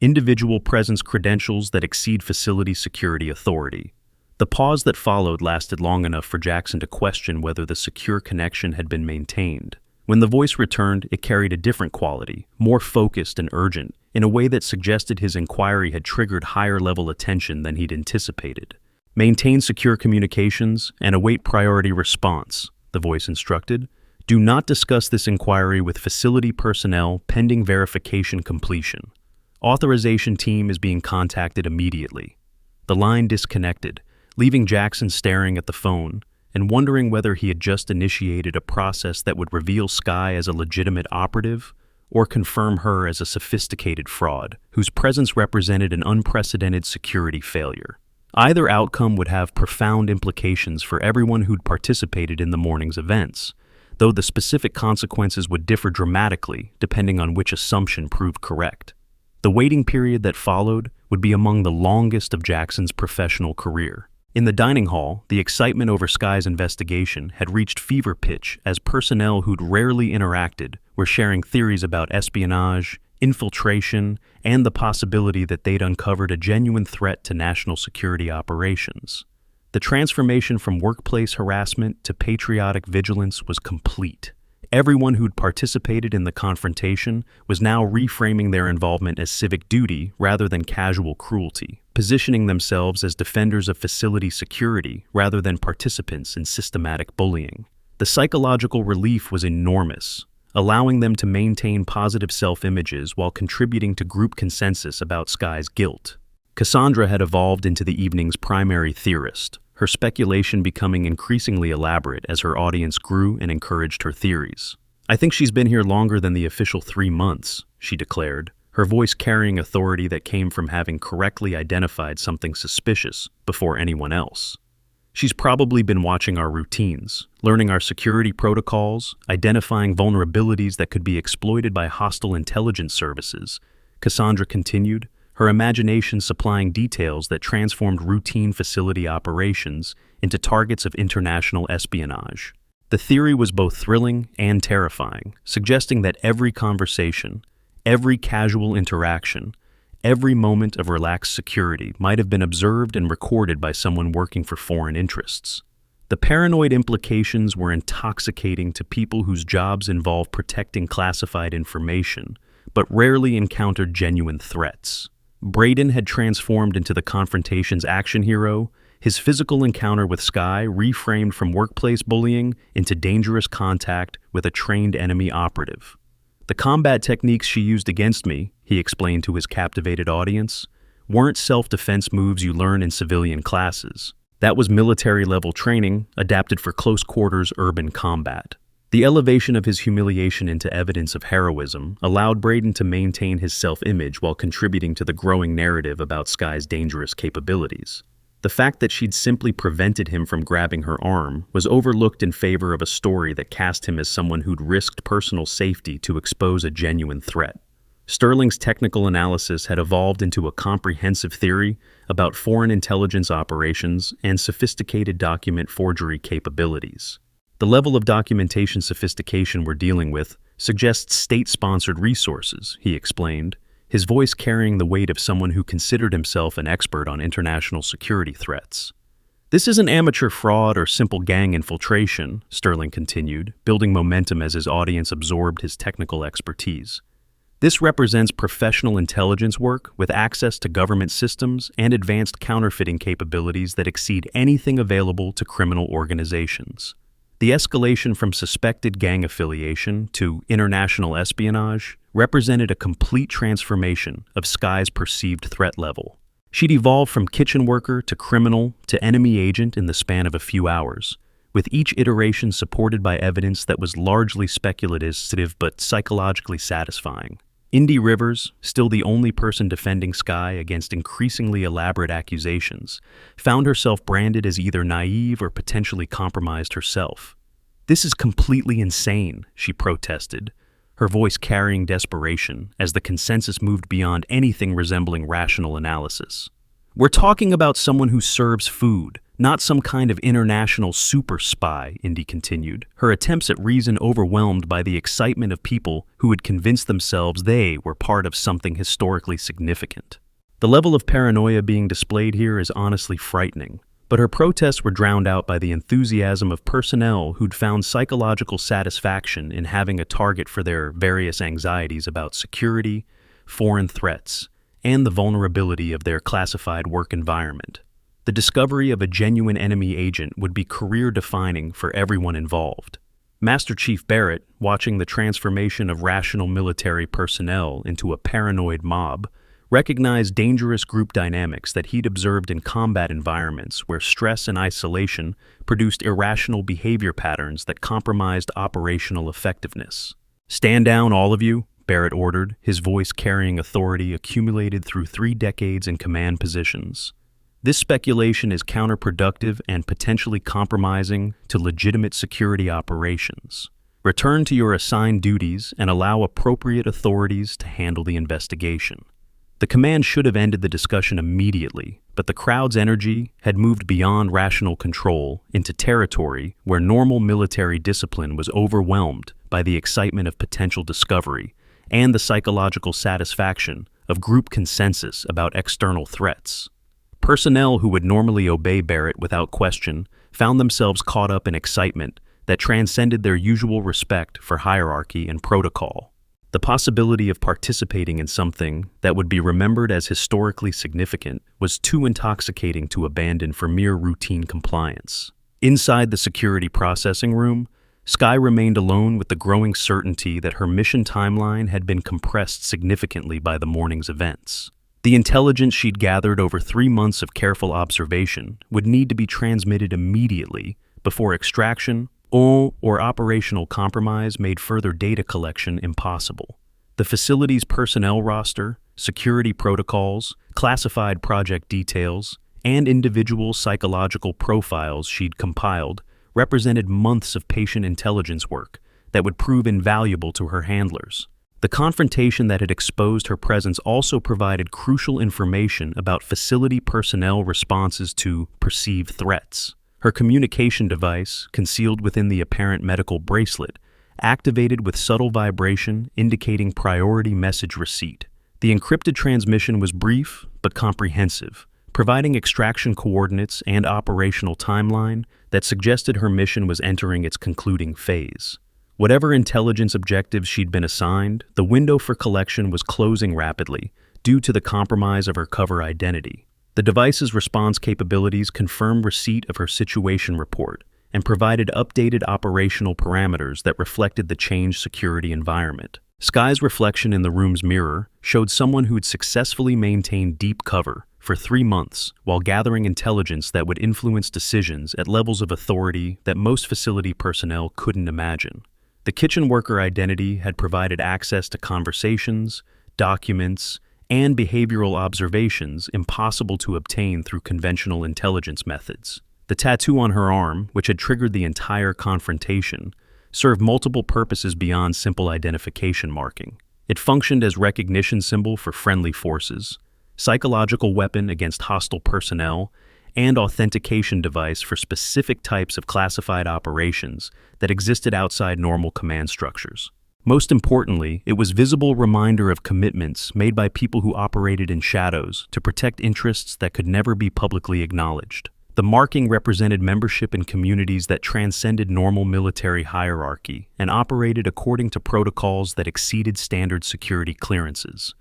Individual presence credentials that exceed facility security authority." The pause that followed lasted long enough for Jackson to question whether the secure connection had been maintained. When the voice returned, it carried a different quality, more focused and urgent, in a way that suggested his inquiry had triggered higher-level attention than he'd anticipated. "Maintain secure communications and await priority response," the voice instructed. "Do not discuss this inquiry with facility personnel pending verification completion. Authorization team is being contacted immediately." The line disconnected, leaving Jackson staring at the phone and wondering whether he had just initiated a process that would reveal Skye as a legitimate operative or confirm her as a sophisticated fraud whose presence represented an unprecedented security failure. Either outcome would have profound implications for everyone who'd participated in the morning's events, though the specific consequences would differ dramatically depending on which assumption proved correct. The waiting period that followed would be among the longest of Jackson's professional career. In the dining hall, the excitement over Skye's investigation had reached fever pitch as personnel who'd rarely interacted were sharing theories about espionage, infiltration, and the possibility that they'd uncovered a genuine threat to national security operations. The transformation from workplace harassment to patriotic vigilance was complete. Everyone who'd participated in the confrontation was now reframing their involvement as civic duty rather than casual cruelty, positioning themselves as defenders of facility security rather than participants in systematic bullying. The psychological relief was enormous, allowing them to maintain positive self-images while contributing to group consensus about Skye's guilt. Cassandra had evolved into the evening's primary theorist, her speculation becoming increasingly elaborate as her audience grew and encouraged her theories. "I think she's been here longer than the official 3 months, she declared, her voice carrying authority that came from having correctly identified something suspicious before anyone else. "She's probably been watching our routines, learning our security protocols, identifying vulnerabilities that could be exploited by hostile intelligence services," Cassandra continued, her imagination supplying details that transformed routine facility operations into targets of international espionage. The theory was both thrilling and terrifying, suggesting that every conversation, every casual interaction, every moment of relaxed security might have been observed and recorded by someone working for foreign interests. The paranoid implications were intoxicating to people whose jobs involve protecting classified information, but rarely encountered genuine threats. Braden had transformed into the confrontation's action hero, his physical encounter with Skye reframed from workplace bullying into dangerous contact with a trained enemy operative. The combat techniques she used against me, he explained to his captivated audience, weren't self-defense moves you learn in civilian classes. That was military-level training adapted for close-quarters urban combat. The elevation of his humiliation into evidence of heroism allowed Braden to maintain his self-image while contributing to the growing narrative about Skye's dangerous capabilities. The fact that she'd simply prevented him from grabbing her arm was overlooked in favor of a story that cast him as someone who'd risked personal safety to expose a genuine threat. Sterling's technical analysis had evolved into a comprehensive theory about foreign intelligence operations and sophisticated document forgery capabilities. The level of documentation sophistication we're dealing with suggests state-sponsored resources, he explained, his voice carrying the weight of someone who considered himself an expert on international security threats. This isn't amateur fraud or simple gang infiltration, Sterling continued, building momentum as his audience absorbed his technical expertise. This represents professional intelligence work with access to government systems and advanced counterfeiting capabilities that exceed anything available to criminal organizations. The escalation from suspected gang affiliation to international espionage represented a complete transformation of Skye's perceived threat level. She'd evolved from kitchen worker to criminal to enemy agent in the span of a few hours, with each iteration supported by evidence that was largely speculative but psychologically satisfying. Indy Rivers, still the only person defending Skye against increasingly elaborate accusations, found herself branded as either naive or potentially compromised herself. "This is completely insane," she protested, her voice carrying desperation as the consensus moved beyond anything resembling rational analysis. "We're talking about someone who serves food, not some kind of international super spy," Indy continued, her attempts at reason overwhelmed by the excitement of people who had convinced themselves they were part of something historically significant. The level of paranoia being displayed here is honestly frightening, but her protests were drowned out by the enthusiasm of personnel who'd found psychological satisfaction in having a target for their various anxieties about security, foreign threats, and the vulnerability of their classified work environment. The discovery of a genuine enemy agent would be career-defining for everyone involved. Master Chief Barrett, watching the transformation of rational military personnel into a paranoid mob, recognized dangerous group dynamics that he'd observed in combat environments where stress and isolation produced irrational behavior patterns that compromised operational effectiveness. "Stand down, all of you," Barrett ordered, his voice carrying authority accumulated through 3 decades in command positions. This speculation is counterproductive and potentially compromising to legitimate security operations. Return to your assigned duties and allow appropriate authorities to handle the investigation. The command should have ended the discussion immediately, but the crowd's energy had moved beyond rational control into territory where normal military discipline was overwhelmed by the excitement of potential discovery and the psychological satisfaction of group consensus about external threats. Personnel who would normally obey Barrett without question found themselves caught up in excitement that transcended their usual respect for hierarchy and protocol. The possibility of participating in something that would be remembered as historically significant was too intoxicating to abandon for mere routine compliance. Inside the security processing room, Skye remained alone with the growing certainty that her mission timeline had been compressed significantly by the morning's events. The intelligence she'd gathered over 3 months of careful observation would need to be transmitted immediately before extraction or operational compromise made further data collection impossible. The facility's personnel roster, security protocols, classified project details, and individual psychological profiles she'd compiled represented months of patient intelligence work that would prove invaluable to her handlers. The confrontation that had exposed her presence also provided crucial information about facility personnel responses to perceived threats. Her communication device, concealed within the apparent medical bracelet, activated with subtle vibration indicating priority message receipt. The encrypted transmission was brief but comprehensive, providing extraction coordinates and operational timeline that suggested her mission was entering its concluding phase. Whatever intelligence objectives she'd been assigned, the window for collection was closing rapidly due to the compromise of her cover identity. The device's response capabilities confirmed receipt of her situation report and provided updated operational parameters that reflected the changed security environment. Sky's reflection in the room's mirror showed someone who had successfully maintained deep cover for 3 months while gathering intelligence that would influence decisions at levels of authority that most facility personnel couldn't imagine. The kitchen worker identity had provided access to conversations, documents, and behavioral observations impossible to obtain through conventional intelligence methods. The tattoo on her arm, which had triggered the entire confrontation, served multiple purposes beyond simple identification marking. It functioned as recognition symbol for friendly forces, psychological weapon against hostile personnel, and authentication device for specific types of classified operations that existed outside normal command structures. Most importantly, it was a visible reminder of commitments made by people who operated in shadows to protect interests that could never be publicly acknowledged. The marking represented membership in communities that transcended normal military hierarchy and operated according to protocols that exceeded standard security clearances.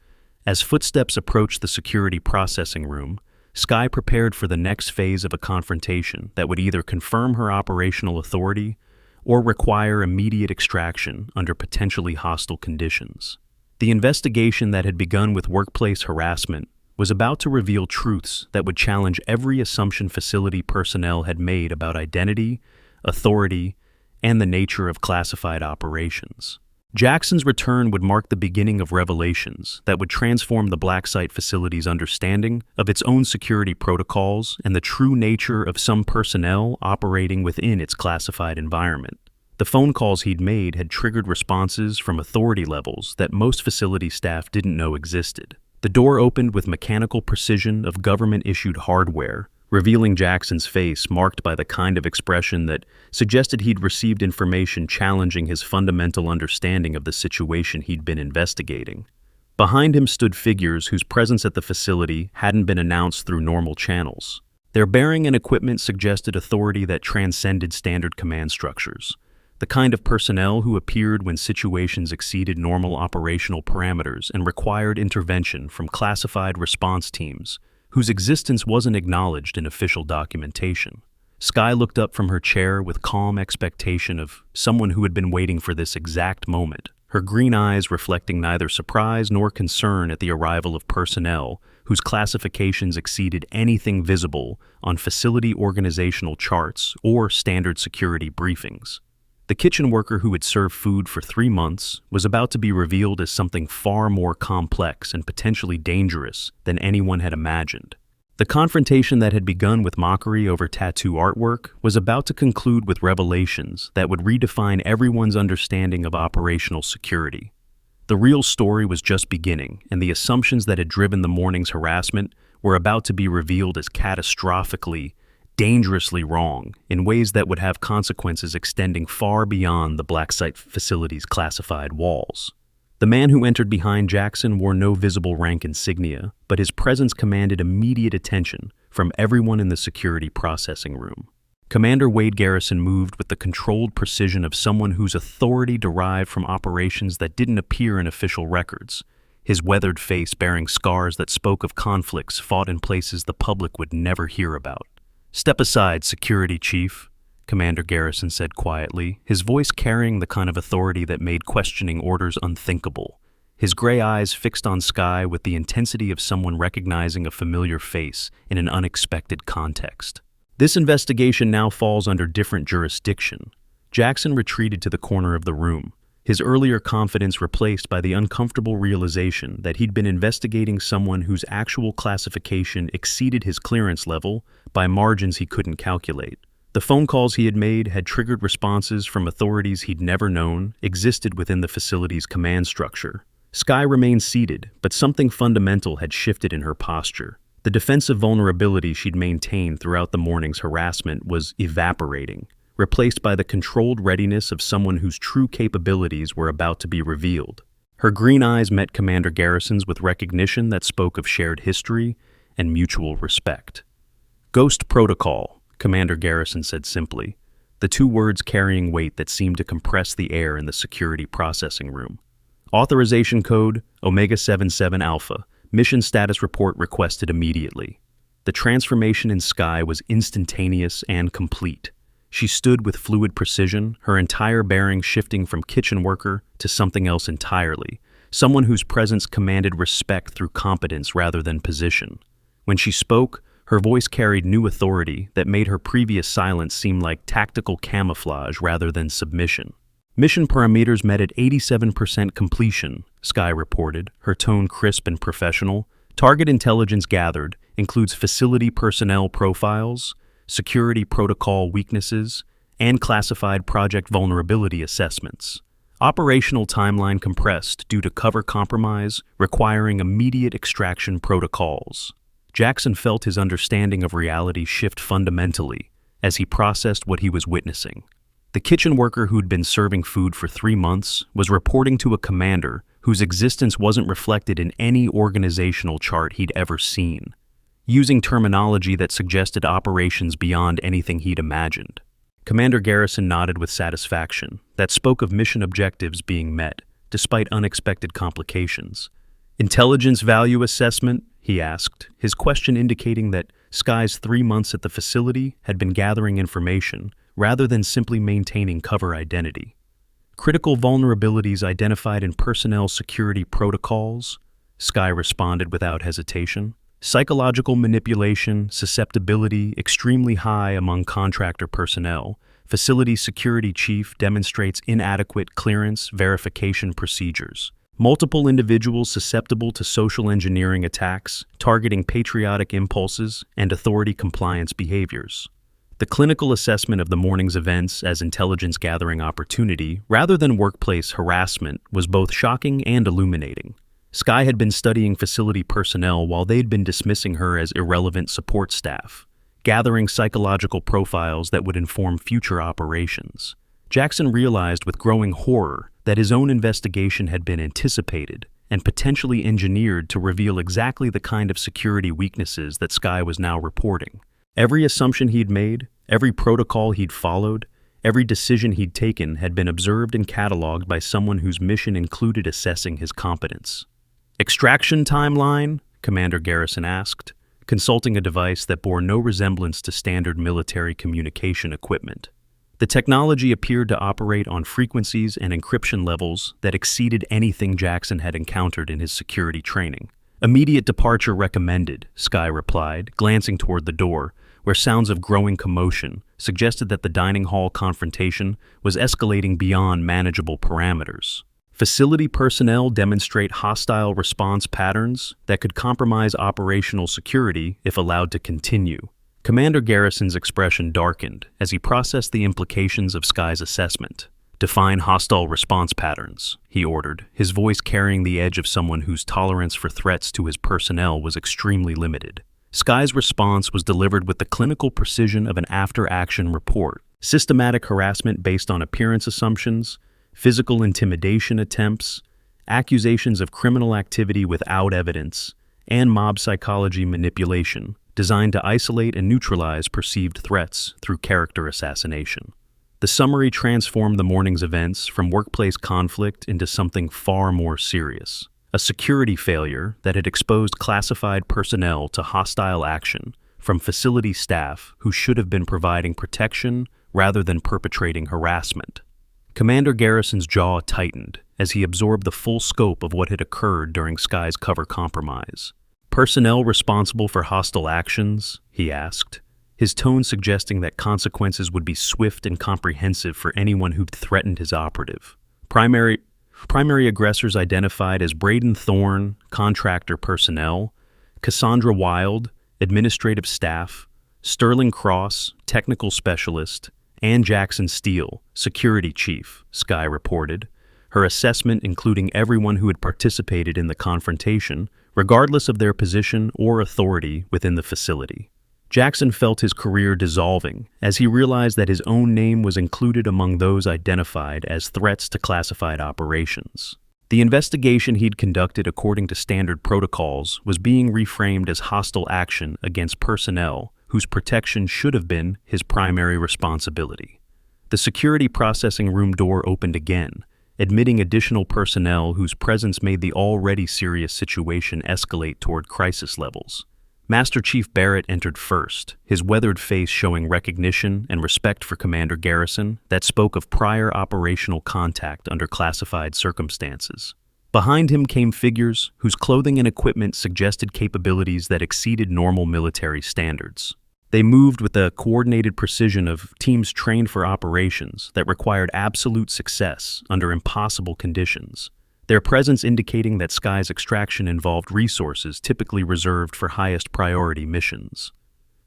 As footsteps approached the security processing room, Sky prepared for the next phase of a confrontation that would either confirm her operational authority or require immediate extraction under potentially hostile conditions. The investigation that had begun with workplace harassment was about to reveal truths that would challenge every assumption facility personnel had made about identity, authority, and the nature of classified operations. Jackson's return would mark the beginning of revelations that would transform the Blacksite facility's understanding of its own security protocols and the true nature of some personnel operating within its classified environment. The phone calls he'd made had triggered responses from authority levels that most facility staff didn't know existed. The door opened with mechanical precision of government-issued hardware, revealing Jackson's face marked by the kind of expression that suggested he'd received information challenging his fundamental understanding of the situation he'd been investigating. Behind him stood figures whose presence at the facility hadn't been announced through normal channels. Their bearing and equipment suggested authority that transcended standard command structures, the kind of personnel who appeared when situations exceeded normal operational parameters and required intervention from classified response teams whose existence wasn't acknowledged in official documentation. Sky looked up from her chair with calm expectation of someone who had been waiting for this exact moment, her green eyes reflecting neither surprise nor concern at the arrival of personnel whose classifications exceeded anything visible on facility organizational charts or standard security briefings. The kitchen worker who had served food for 3 months was about to be revealed as something far more complex and potentially dangerous than anyone had imagined. The confrontation that had begun with mockery over tattoo artwork was about to conclude with revelations that would redefine everyone's understanding of operational security. The real story was just beginning, and the assumptions that had driven the morning's harassment were about to be revealed as catastrophically, dangerously wrong in ways that would have consequences extending far beyond the Blacksite facility's classified walls. The man who entered behind Jackson wore no visible rank insignia, but his presence commanded immediate attention from everyone in the security processing room. Commander Wade Garrison moved with the controlled precision of someone whose authority derived from operations that didn't appear in official records, his weathered face bearing scars that spoke of conflicts fought in places the public would never hear about. "Step aside, Security Chief," Commander Garrison said quietly, his voice carrying the kind of authority that made questioning orders unthinkable. His gray eyes fixed on Sky with the intensity of someone recognizing a familiar face in an unexpected context. "This investigation now falls under different jurisdiction." Jackson retreated to the corner of the room, his earlier confidence replaced by the uncomfortable realization that he'd been investigating someone whose actual classification exceeded his clearance level by margins he couldn't calculate. The phone calls he had made had triggered responses from authorities he'd never known existed within the facility's command structure. Sky remained seated, but something fundamental had shifted in her posture. The defensive vulnerability she'd maintained throughout the morning's harassment was evaporating, replaced by the controlled readiness of someone whose true capabilities were about to be revealed. Her green eyes met Commander Garrison's with recognition that spoke of shared history and mutual respect. Ghost Protocol, Commander Garrison said simply, the two words carrying weight that seemed to compress the air in the security processing room. Authorization code Omega-77 Alpha. Mission status report requested immediately. The transformation in Skye was instantaneous and complete. She stood with fluid precision, her entire bearing shifting from kitchen worker to something else entirely, someone whose presence commanded respect through competence rather than position. When she spoke, her voice carried new authority that made her previous silence seem like tactical camouflage rather than submission. Mission parameters met at 87% completion, Skye reported, her tone crisp and professional. Target intelligence gathered includes facility personnel profiles, security protocol weaknesses, and classified project vulnerability assessments. Operational timeline compressed due to cover compromise requiring immediate extraction protocols. Jackson felt his understanding of reality shift fundamentally as he processed what he was witnessing. The kitchen worker who'd been serving food for 3 months was reporting to a commander whose existence wasn't reflected in any organizational chart he'd ever seen, using terminology that suggested operations beyond anything he'd imagined. Commander Garrison nodded with satisfaction that spoke of mission objectives being met, despite unexpected complications. Intelligence value assessment? He asked, his question indicating that Skye's 3 months at the facility had been gathering information rather than simply maintaining cover identity. Critical vulnerabilities identified in personnel security protocols? Skye responded without hesitation. Psychological manipulation, susceptibility extremely high among contractor personnel. Facility security chief demonstrates inadequate clearance verification procedures. Multiple individuals susceptible to social engineering attacks, targeting patriotic impulses and authority compliance behaviors. The clinical assessment of the morning's events as intelligence gathering opportunity rather than workplace harassment was both shocking and illuminating. Skye had been studying facility personnel while they'd been dismissing her as irrelevant support staff, gathering psychological profiles that would inform future operations. Jackson realized with growing horror that his own investigation had been anticipated and potentially engineered to reveal exactly the kind of security weaknesses that Skye was now reporting. Every assumption he'd made, every protocol he'd followed, every decision he'd taken had been observed and cataloged by someone whose mission included assessing his competence. Extraction timeline? Commander Garrison asked, consulting a device that bore no resemblance to standard military communication equipment. The technology appeared to operate on frequencies and encryption levels that exceeded anything Jackson had encountered in his security training. Immediate departure recommended, Skye replied, glancing toward the door, where sounds of growing commotion suggested that the dining hall confrontation was escalating beyond manageable parameters. Facility personnel demonstrate hostile response patterns that could compromise operational security if allowed to continue. Commander Garrison's expression darkened as he processed the implications of Skye's assessment. Define hostile response patterns, he ordered, his voice carrying the edge of someone whose tolerance for threats to his personnel was extremely limited. Skye's response was delivered with the clinical precision of an after-action report. Systematic harassment based on appearance assumptions, physical intimidation attempts, accusations of criminal activity without evidence, and mob psychology manipulation, designed to isolate and neutralize perceived threats through character assassination. The summary transformed the morning's events from workplace conflict into something far more serious. A security failure that had exposed classified personnel to hostile action from facility staff who should have been providing protection rather than perpetrating harassment. Commander Garrison's jaw tightened as he absorbed the full scope of what had occurred during Skye's cover compromise. Personnel responsible for hostile actions? He asked, his tone suggesting that consequences would be swift and comprehensive for anyone who'd threatened his operative. Primary aggressors identified as Braden Thorne, contractor personnel, Cassandra Wild, administrative staff, Sterling Cross, technical specialist, and Jackson Steele, security chief, Skye reported, her assessment including everyone who had participated in the confrontation, regardless of their position or authority within the facility. Jackson felt his career dissolving as he realized that his own name was included among those identified as threats to classified operations. The investigation he'd conducted according to standard protocols was being reframed as hostile action against personnel whose protection should have been his primary responsibility. The security processing room door opened again, admitting additional personnel whose presence made the already serious situation escalate toward crisis levels. Master Chief Barrett entered first, his weathered face showing recognition and respect for Commander Garrison that spoke of prior operational contact under classified circumstances. Behind him came figures whose clothing and equipment suggested capabilities that exceeded normal military standards. They moved with the coordinated precision of teams trained for operations that required absolute success under impossible conditions, their presence indicating that Sky's extraction involved resources typically reserved for highest priority missions.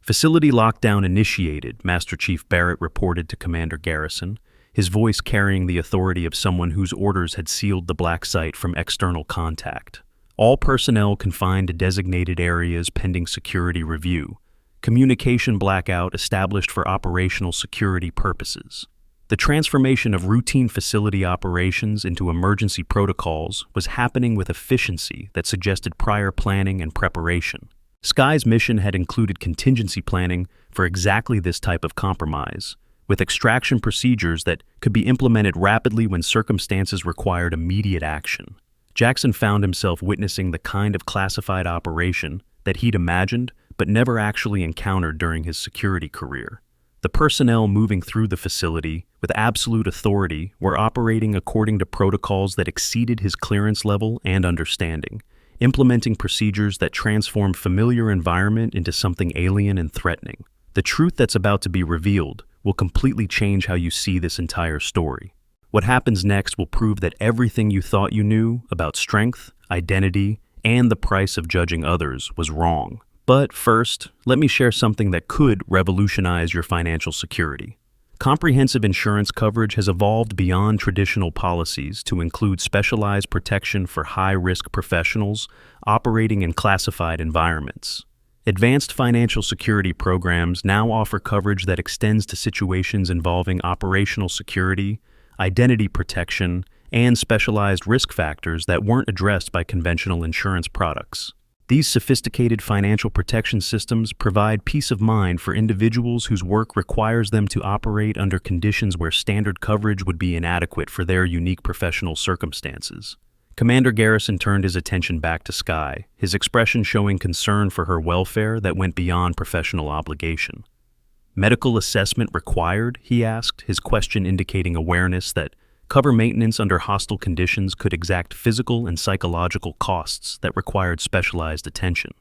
Facility lockdown initiated, Master Chief Barrett reported to Commander Garrison, his voice carrying the authority of someone whose orders had sealed the Blacksite from external contact. All personnel confined to designated areas pending security review. Communication blackout established for operational security purposes. The transformation of routine facility operations into emergency protocols was happening with efficiency that suggested prior planning and preparation. Sky's mission had included contingency planning for exactly this type of compromise, with extraction procedures that could be implemented rapidly when circumstances required immediate action. Jackson found himself witnessing the kind of classified operation that he'd imagined but never actually encountered during his security career. The personnel moving through the facility with absolute authority were operating according to protocols that exceeded his clearance level and understanding, implementing procedures that transformed familiar environment into something alien and threatening. The truth that's about to be revealed will completely change how you see this entire story. What happens next will prove that everything you thought you knew about strength, identity, and the price of judging others was wrong. But first, let me share something that could revolutionize your financial security. Comprehensive insurance coverage has evolved beyond traditional policies to include specialized protection for high-risk professionals operating in classified environments. Advanced financial security programs now offer coverage that extends to situations involving operational security, identity protection, and specialized risk factors that weren't addressed by conventional insurance products. These sophisticated financial protection systems provide peace of mind for individuals whose work requires them to operate under conditions where standard coverage would be inadequate for their unique professional circumstances. Commander Garrison turned his attention back to Sky, his expression showing concern for her welfare that went beyond professional obligation. "Medical assessment required?" he asked, his question indicating awareness that cover maintenance under hostile conditions could exact physical and psychological costs that required specialized attention.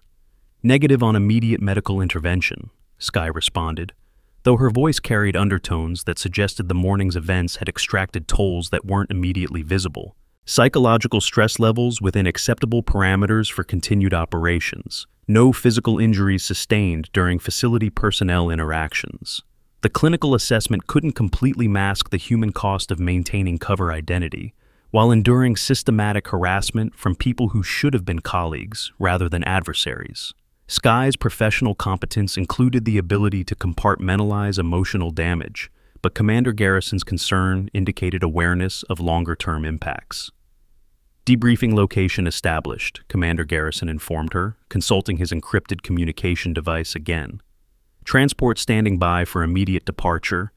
"Negative on immediate medical intervention," Sky responded, though her voice carried undertones that suggested the morning's events had extracted tolls that weren't immediately visible. "Psychological stress levels within acceptable parameters for continued operations. No physical injuries sustained during facility personnel interactions." The clinical assessment couldn't completely mask the human cost of maintaining cover identity, while enduring systematic harassment from people who should have been colleagues rather than adversaries. Sky's professional competence included the ability to compartmentalize emotional damage, but Commander Garrison's concern indicated awareness of longer-term impacts. "Debriefing location established," Commander Garrison informed her, consulting his encrypted communication device again. "Transport standing by for immediate departure.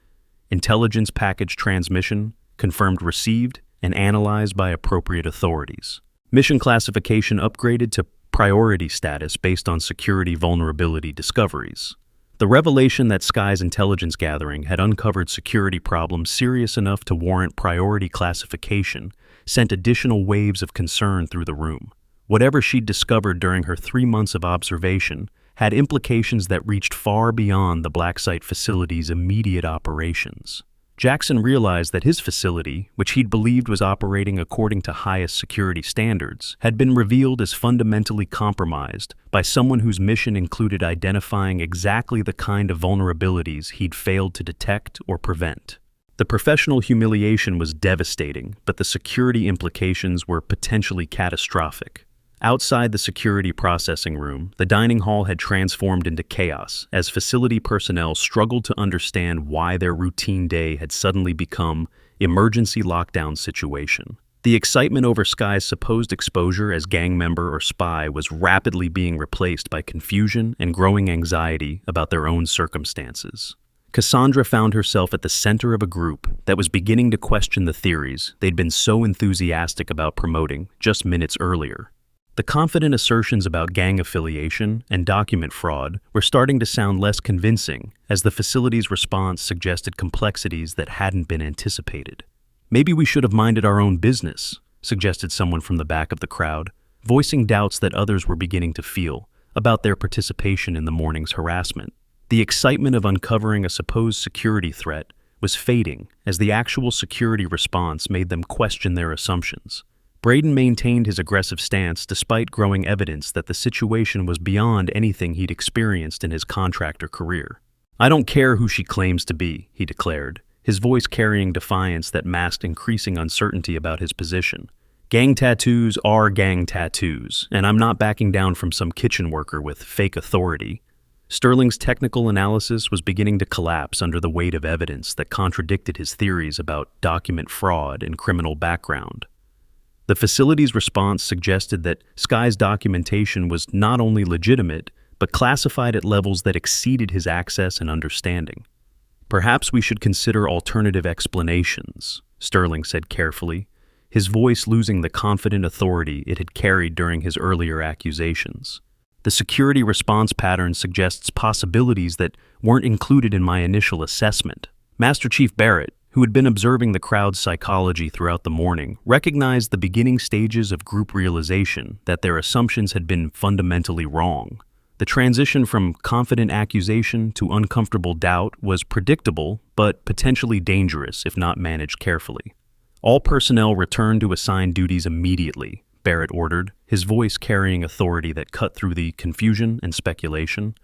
Intelligence package transmission, confirmed received and analyzed by appropriate authorities. Mission classification upgraded to priority status based on security vulnerability discoveries." The revelation that Sky's intelligence gathering had uncovered security problems serious enough to warrant priority classification sent additional waves of concern through the room. Whatever she'd discovered during her 3 months of observation had implications that reached far beyond the Blacksite facility's immediate operations. Jackson realized that his facility, which he'd believed was operating according to highest security standards, had been revealed as fundamentally compromised by someone whose mission included identifying exactly the kind of vulnerabilities he'd failed to detect or prevent. The professional humiliation was devastating, but the security implications were potentially catastrophic. Outside the security processing room, the dining hall had transformed into chaos as facility personnel struggled to understand why their routine day had suddenly become emergency lockdown situation. The excitement over Sky's supposed exposure as gang member or spy was rapidly being replaced by confusion and growing anxiety about their own circumstances. Cassandra found herself at the center of a group that was beginning to question the theories they'd been so enthusiastic about promoting just minutes earlier. The confident assertions about gang affiliation and document fraud were starting to sound less convincing as the facility's response suggested complexities that hadn't been anticipated. "Maybe we should have minded our own business," suggested someone from the back of the crowd, voicing doubts that others were beginning to feel about their participation in the morning's harassment. The excitement of uncovering a supposed security threat was fading as the actual security response made them question their assumptions. Braden maintained his aggressive stance despite growing evidence that the situation was beyond anything he'd experienced in his contractor career. "I don't care who she claims to be," he declared, his voice carrying defiance that masked increasing uncertainty about his position. "Gang tattoos are gang tattoos, and I'm not backing down from some kitchen worker with fake authority." Sterling's technical analysis was beginning to collapse under the weight of evidence that contradicted his theories about document fraud and criminal background. The facility's response suggested that Sky's documentation was not only legitimate, but classified at levels that exceeded his access and understanding. "Perhaps we should consider alternative explanations," Sterling said carefully, his voice losing the confident authority it had carried during his earlier accusations. "The security response pattern suggests possibilities that weren't included in my initial assessment." Master Chief Barrett, who had been observing the crowd's psychology throughout the morning, recognized the beginning stages of group realization that their assumptions had been fundamentally wrong. The transition from confident accusation to uncomfortable doubt was predictable, but potentially dangerous if not managed carefully. "All personnel return to assigned duties immediately," Barrett ordered, his voice carrying authority that cut through the confusion and speculation.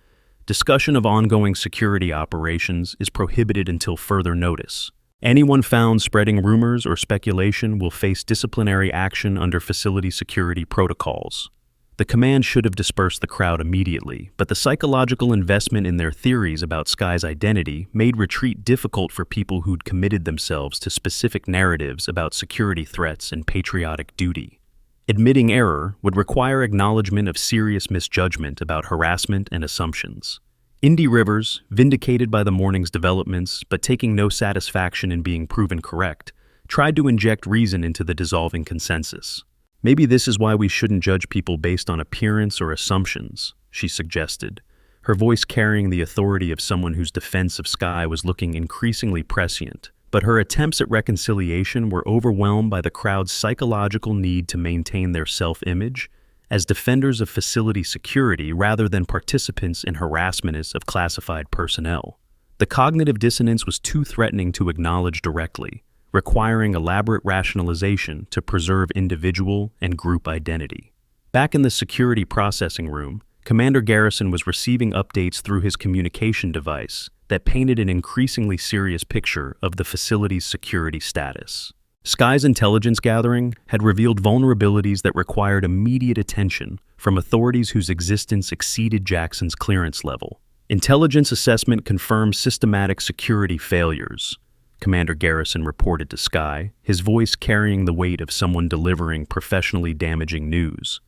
"Discussion of ongoing security operations is prohibited until further notice. Anyone found spreading rumors or speculation will face disciplinary action under facility security protocols." The command should have dispersed the crowd immediately, but the psychological investment in their theories about Sky's identity made retreat difficult for people who'd committed themselves to specific narratives about security threats and patriotic duty. Admitting error would require acknowledgement of serious misjudgment about harassment and assumptions. Indy Rivers, vindicated by the morning's developments but taking no satisfaction in being proven correct, tried to inject reason into the dissolving consensus. "Maybe this is why we shouldn't judge people based on appearance or assumptions," she suggested, her voice carrying the authority of someone whose defense of Sky was looking increasingly prescient. But her attempts at reconciliation were overwhelmed by the crowd's psychological need to maintain their self-image as defenders of facility security rather than participants in harassment of classified personnel. The cognitive dissonance was too threatening to acknowledge directly, requiring elaborate rationalization to preserve individual and group identity. Back in the security processing room, Commander Garrison was receiving updates through his communication device that painted an increasingly serious picture of the facility's security status. Sky's intelligence gathering had revealed vulnerabilities that required immediate attention from authorities whose existence exceeded Jackson's clearance level. "Intelligence assessment confirmed systematic security failures," Commander Garrison reported to Sky, his voice carrying the weight of someone delivering professionally damaging news.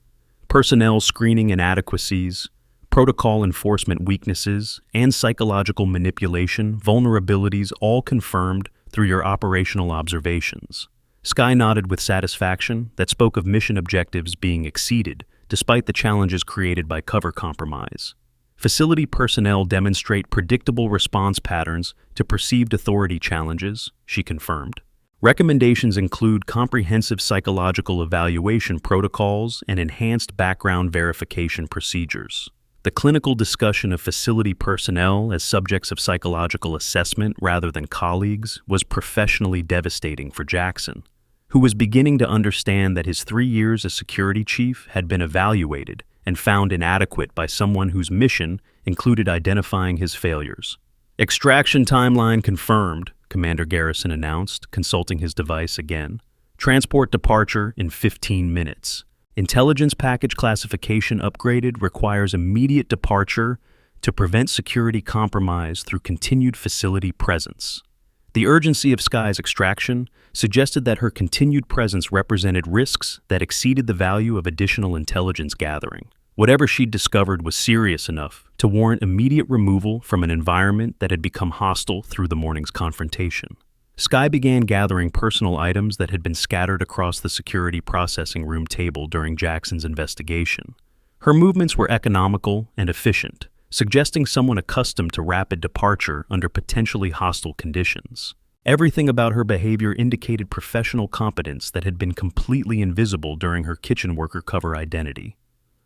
"Personnel screening inadequacies, protocol enforcement weaknesses, and psychological manipulation vulnerabilities all confirmed through your operational observations." Sky nodded with satisfaction that spoke of mission objectives being exceeded, despite the challenges created by cover compromise. "Facility personnel demonstrate predictable response patterns to perceived authority challenges," she confirmed. "Recommendations include comprehensive psychological evaluation protocols and enhanced background verification procedures." The clinical discussion of facility personnel as subjects of psychological assessment rather than colleagues was professionally devastating for Jackson, who was beginning to understand that his 3 years as security chief had been evaluated and found inadequate by someone whose mission included identifying his failures. "Extraction timeline confirmed," Commander Garrison announced, consulting his device again. "Transport departure in 15 minutes. Intelligence package classification upgraded requires immediate departure to prevent security compromise through continued facility presence." The urgency of Sky's extraction suggested that her continued presence represented risks that exceeded the value of additional intelligence gathering. Whatever she'd discovered was serious enough to warrant immediate removal from an environment that had become hostile through the morning's confrontation. Sky began gathering personal items that had been scattered across the security processing room table during Jackson's investigation. Her movements were economical and efficient, suggesting someone accustomed to rapid departure under potentially hostile conditions. Everything about her behavior indicated professional competence that had been completely invisible during her kitchen worker cover identity.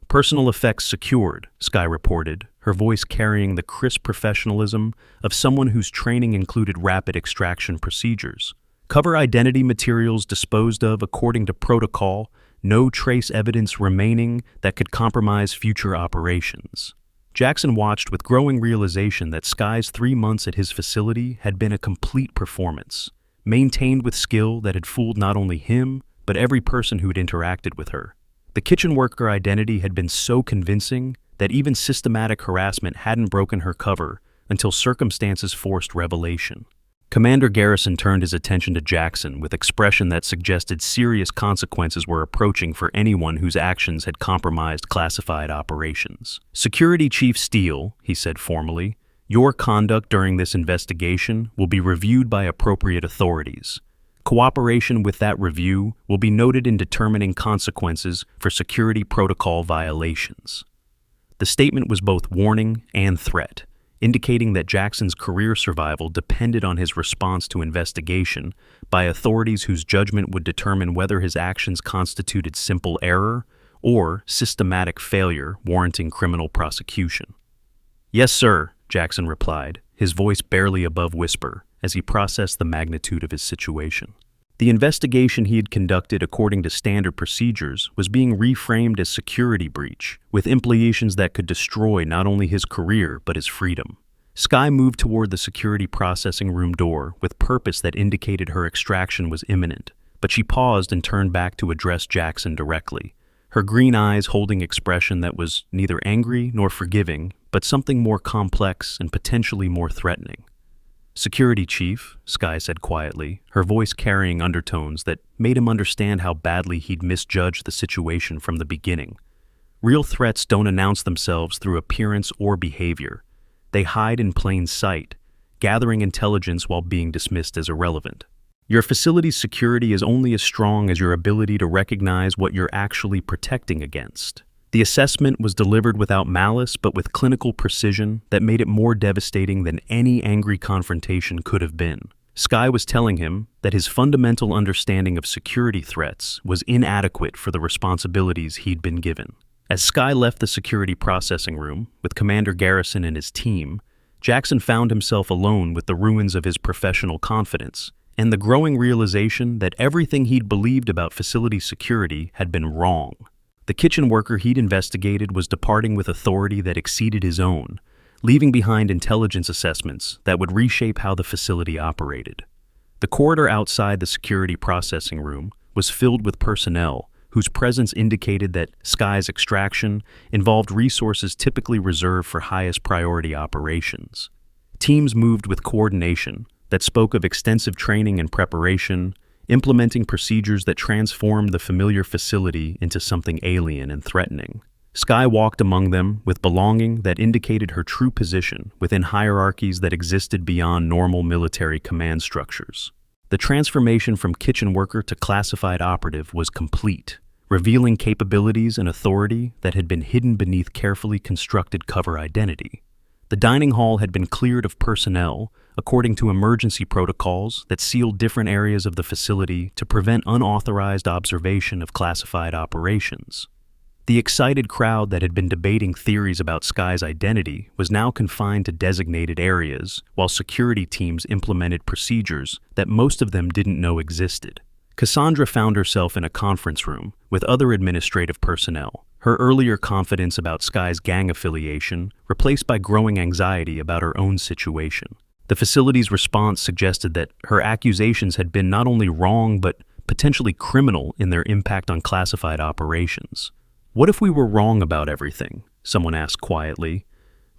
Personal effects secured, Sky reported, her voice carrying the crisp professionalism of someone whose training included rapid extraction procedures. Cover identity materials disposed of according to protocol, no trace evidence remaining that could compromise future operations. Jackson watched with growing realization that Sky's 3 months at his facility had been a complete performance, maintained with skill that had fooled not only him, but every person who'd interacted with her. The kitchen worker identity had been so convincing that even systematic harassment hadn't broken her cover until circumstances forced revelation. Commander Garrison turned his attention to Jackson with expression that suggested serious consequences were approaching for anyone whose actions had compromised classified operations. "Security Chief Steele," he said formally, "your conduct during this investigation will be reviewed by appropriate authorities. Cooperation with that review will be noted in determining consequences for security protocol violations." The statement was both warning and threat, indicating that Jackson's career survival depended on his response to investigation by authorities whose judgment would determine whether his actions constituted simple error or systematic failure warranting criminal prosecution. "Yes, sir," Jackson replied, his voice barely above whisper, as he processed the magnitude of his situation. The investigation he had conducted according to standard procedures was being reframed as security breach, with implications that could destroy not only his career but his freedom. Sky moved toward the security processing room door with purpose that indicated her extraction was imminent, but she paused and turned back to address Jackson directly, her green eyes holding expression that was neither angry nor forgiving, but something more complex and potentially more threatening. "Security Chief," Sky said quietly, her voice carrying undertones that made him understand how badly he'd misjudged the situation from the beginning. "Real threats don't announce themselves through appearance or behavior. They hide in plain sight, gathering intelligence while being dismissed as irrelevant. Your facility's security is only as strong as your ability to recognize what you're actually protecting against." The assessment was delivered without malice but with clinical precision that made it more devastating than any angry confrontation could have been. Sky was telling him that his fundamental understanding of security threats was inadequate for the responsibilities he'd been given. As Sky left the security processing room with Commander Garrison and his team, Jackson found himself alone with the ruins of his professional confidence and the growing realization that everything he'd believed about facility security had been wrong. The kitchen worker he'd investigated was departing with authority that exceeded his own, leaving behind intelligence assessments that would reshape how the facility operated. The corridor outside the security processing room was filled with personnel whose presence indicated that Sky's extraction involved resources typically reserved for highest priority operations. Teams moved with coordination that spoke of extensive training and preparation, implementing procedures that transformed the familiar facility into something alien and threatening. Sky walked among them with belonging that indicated her true position within hierarchies that existed beyond normal military command structures. The transformation from kitchen worker to classified operative was complete, revealing capabilities and authority that had been hidden beneath carefully constructed cover identity. The dining hall had been cleared of personnel according to emergency protocols that sealed different areas of the facility to prevent unauthorized observation of classified operations. The excited crowd that had been debating theories about Sky's identity was now confined to designated areas, while security teams implemented procedures that most of them didn't know existed. Cassandra found herself in a conference room with other administrative personnel, her earlier confidence about Sky's gang affiliation replaced by growing anxiety about her own situation. The facility's response suggested that her accusations had been not only wrong but potentially criminal in their impact on classified operations. "What if we were wrong about everything?" someone asked quietly.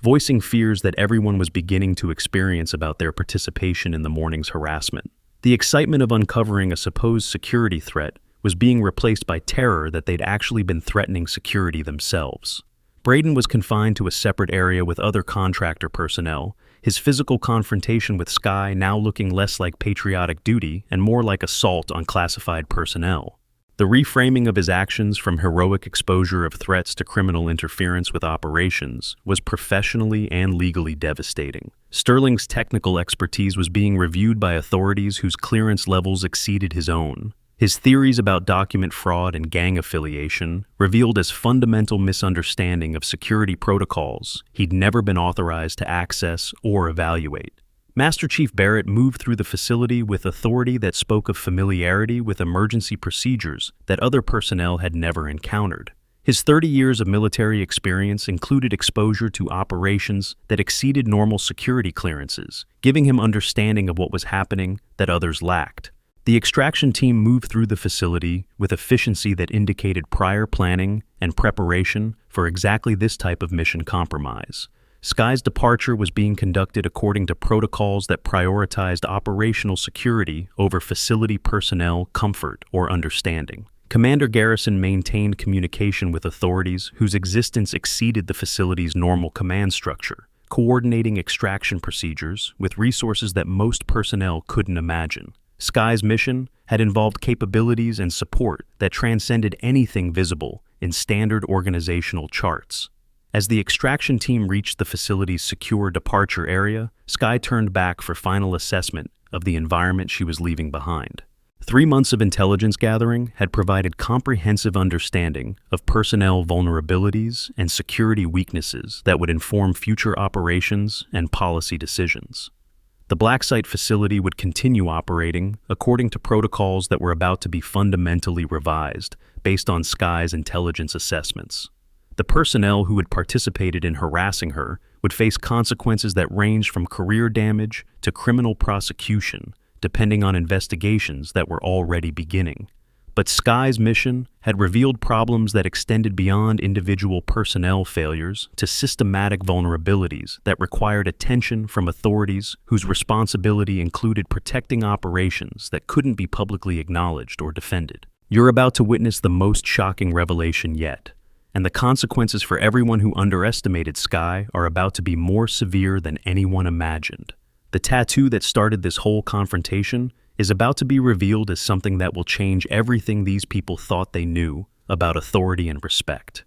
voicing fears that everyone was beginning to experience about their participation in the morning's harassment. The excitement of uncovering a supposed security threat was being replaced by terror that they'd actually been threatening security themselves. Braden was confined to a separate area with other contractor personnel, his physical confrontation with Skye now looking less like patriotic duty and more like assault on classified personnel. The reframing of his actions from heroic exposure of threats to criminal interference with operations was professionally and legally devastating. Sterling's technical expertise was being reviewed by authorities whose clearance levels exceeded his own. His theories about document fraud and gang affiliation revealed as fundamental misunderstanding of security protocols he'd never been authorized to access or evaluate. Master Chief Barrett moved through the facility with authority that spoke of familiarity with emergency procedures that other personnel had never encountered. His 30 years of military experience included exposure to operations that exceeded normal security clearances, giving him understanding of what was happening that others lacked. The extraction team moved through the facility with efficiency that indicated prior planning and preparation for exactly this type of mission compromise. Skye's departure was being conducted according to protocols that prioritized operational security over facility personnel comfort or understanding. Commander Garrison maintained communication with authorities whose existence exceeded the facility's normal command structure, coordinating extraction procedures with resources that most personnel couldn't imagine. Skye's mission had involved capabilities and support that transcended anything visible in standard organizational charts. As the extraction team reached the facility's secure departure area, Skye turned back for final assessment of the environment she was leaving behind. 3 months of intelligence gathering had provided comprehensive understanding of personnel vulnerabilities and security weaknesses that would inform future operations and policy decisions. The Blacksite facility would continue operating according to protocols that were about to be fundamentally revised based on Skye's intelligence assessments. The personnel who had participated in harassing her would face consequences that ranged from career damage to criminal prosecution, depending on investigations that were already beginning. But Skye's mission had revealed problems that extended beyond individual personnel failures to systematic vulnerabilities that required attention from authorities whose responsibility included protecting operations that couldn't be publicly acknowledged or defended. You're about to witness the most shocking revelation yet, and the consequences for everyone who underestimated Skye are about to be more severe than anyone imagined. The tattoo that started this whole confrontation is about to be revealed as something that will change everything these people thought they knew about authority and respect.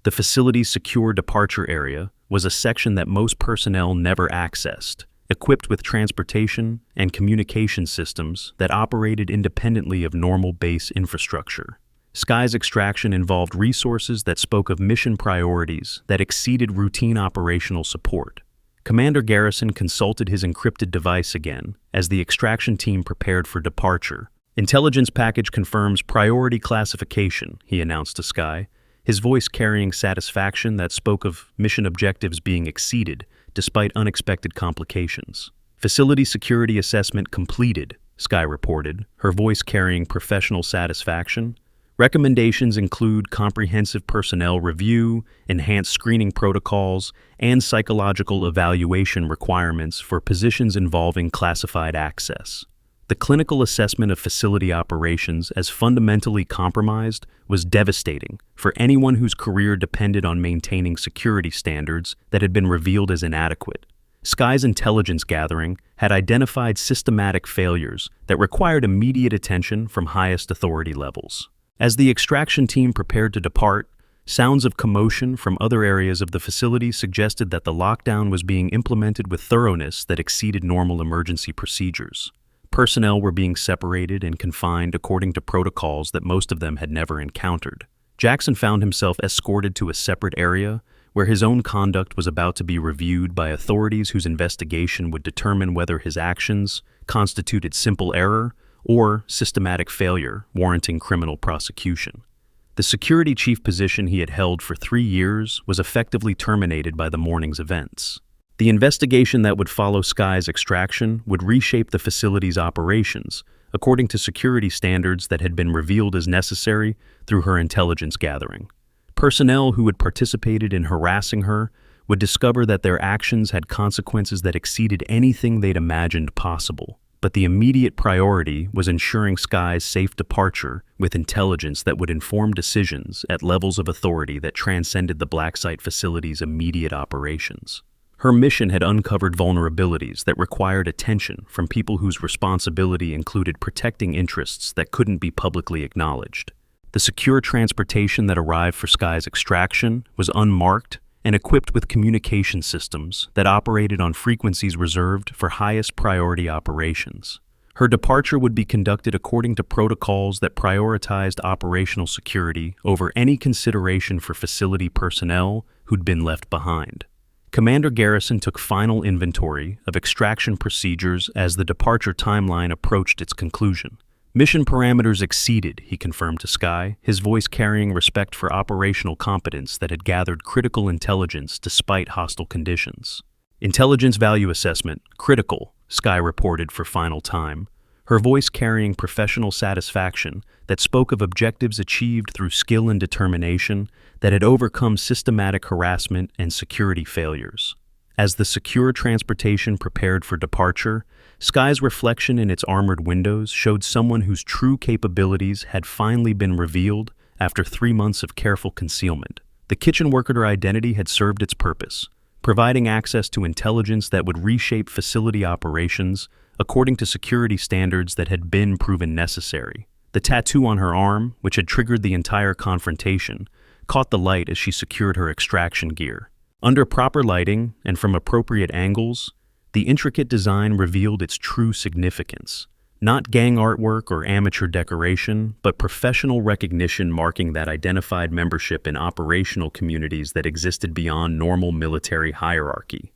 The facility's secure departure area was a section that most personnel never accessed, equipped with transportation and communication systems that operated independently of normal base infrastructure. Skye's extraction involved resources that spoke of mission priorities that exceeded routine operational support. Commander Garrison consulted his encrypted device again as the extraction team prepared for departure. "Intelligence package confirms priority classification," he announced to Skye, his voice carrying satisfaction that spoke of mission objectives being exceeded despite unexpected complications. "Facility security assessment completed," Skye reported, her voice carrying professional satisfaction. "Recommendations include comprehensive personnel review, enhanced screening protocols, and psychological evaluation requirements for positions involving classified access." The clinical assessment of facility operations as fundamentally compromised was devastating for anyone whose career depended on maintaining security standards that had been revealed as inadequate. Skye's intelligence gathering had identified systematic failures that required immediate attention from highest authority levels. As the extraction team prepared to depart, sounds of commotion from other areas of the facility suggested that the lockdown was being implemented with thoroughness that exceeded normal emergency procedures. Personnel were being separated and confined according to protocols that most of them had never encountered. Jackson found himself escorted to a separate area where his own conduct was about to be reviewed by authorities whose investigation would determine whether his actions constituted simple error or systematic failure warranting criminal prosecution. The security chief position he had held for 3 years was effectively terminated by the morning's events. The investigation that would follow Skye's extraction would reshape the facility's operations according to security standards that had been revealed as necessary through her intelligence gathering. Personnel who had participated in harassing her would discover that their actions had consequences that exceeded anything they'd imagined possible. But the immediate priority was ensuring Sky's safe departure with intelligence that would inform decisions at levels of authority that transcended the Blacksite facility's immediate operations. Her mission had uncovered vulnerabilities that required attention from people whose responsibility included protecting interests that couldn't be publicly acknowledged. The secure transportation that arrived for Sky's extraction was unmarked and equipped with communication systems that operated on frequencies reserved for highest priority operations. Her departure would be conducted according to protocols that prioritized operational security over any consideration for facility personnel who'd been left behind. Commander Garrison took final inventory of extraction procedures as the departure timeline approached its conclusion. Mission parameters exceeded, he confirmed to Sky, his voice carrying respect for operational competence that had gathered critical intelligence despite hostile conditions. Intelligence value assessment, critical, Sky reported for final time, her voice carrying professional satisfaction that spoke of objectives achieved through skill and determination that had overcome systematic harassment and security failures. As the secure transportation prepared for departure, Sky's reflection in its armored windows showed someone whose true capabilities had finally been revealed after 3 months of careful concealment. The kitchen worker identity had served its purpose, providing access to intelligence that would reshape facility operations according to security standards that had been proven necessary. The tattoo on her arm, which had triggered the entire confrontation, caught the light as she secured her extraction gear. Under proper lighting and from appropriate angles, the intricate design revealed its true significance. Not gang artwork or amateur decoration, but professional recognition marking that identified membership in operational communities that existed beyond normal military hierarchy.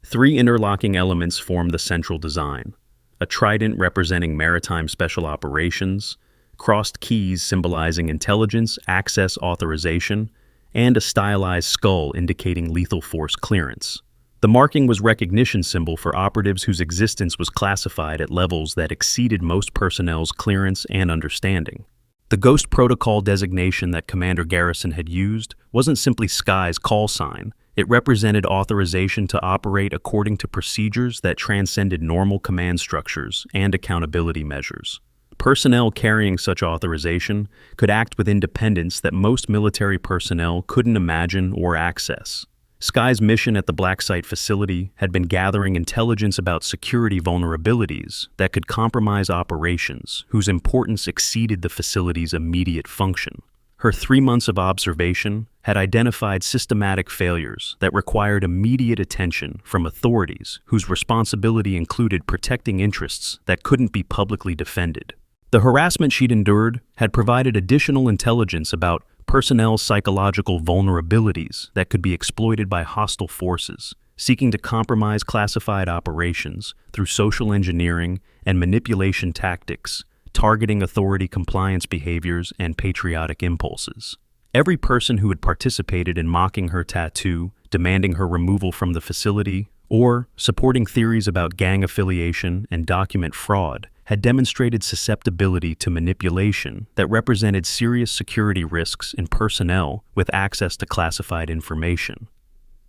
3 interlocking elements form the central design: a trident representing maritime special operations, crossed keys symbolizing intelligence, access, authorization, and a stylized skull indicating lethal force clearance. The marking was recognition symbol for operatives whose existence was classified at levels that exceeded most personnel's clearance and understanding. The Ghost Protocol designation that Commander Garrison had used wasn't simply Sky's call sign. It represented authorization to operate according to procedures that transcended normal command structures and accountability measures. Personnel carrying such authorization could act with independence that most military personnel couldn't imagine or access. Sky's mission at the Blacksite facility had been gathering intelligence about security vulnerabilities that could compromise operations whose importance exceeded the facility's immediate function. Her 3 months of observation had identified systematic failures that required immediate attention from authorities whose responsibility included protecting interests that couldn't be publicly defended. The harassment she'd endured had provided additional intelligence about personnel's psychological vulnerabilities that could be exploited by hostile forces, seeking to compromise classified operations through social engineering and manipulation tactics, targeting authority compliance behaviors and patriotic impulses. Every person who had participated in mocking her tattoo, demanding her removal from the facility, or supporting theories about gang affiliation and document fraud had demonstrated susceptibility to manipulation that represented serious security risks in personnel with access to classified information.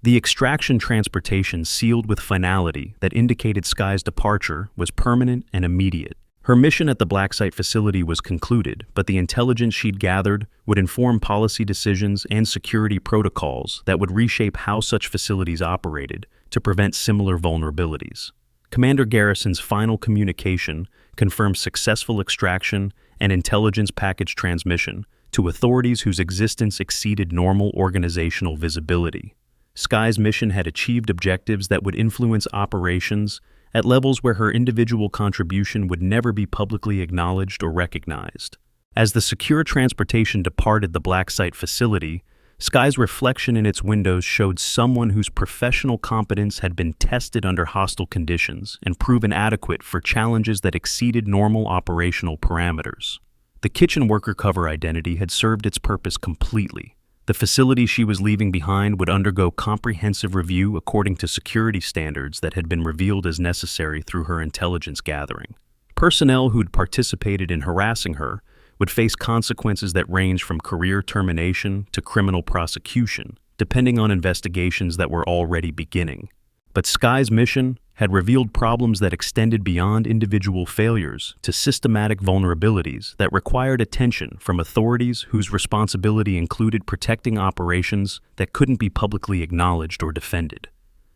The extraction transportation sealed with finality that indicated Sky's departure was permanent and immediate. Her mission at the Blacksite facility was concluded, but the intelligence she'd gathered would inform policy decisions and security protocols that would reshape how such facilities operated to prevent similar vulnerabilities. Commander Garrison's final communication confirmed successful extraction and intelligence package transmission to authorities whose existence exceeded normal organizational visibility. Sky's mission had achieved objectives that would influence operations at levels where her individual contribution would never be publicly acknowledged or recognized. As the secure transportation departed the Blacksite facility, Sky's reflection in its windows showed someone whose professional competence had been tested under hostile conditions and proven adequate for challenges that exceeded normal operational parameters. The kitchen worker cover identity had served its purpose completely. The facility she was leaving behind would undergo comprehensive review according to security standards that had been revealed as necessary through her intelligence gathering. Personnel who'd participated in harassing her would face consequences that range from career termination to criminal prosecution, depending on investigations that were already beginning. But Sky's mission had revealed problems that extended beyond individual failures to systematic vulnerabilities that required attention from authorities whose responsibility included protecting operations that couldn't be publicly acknowledged or defended.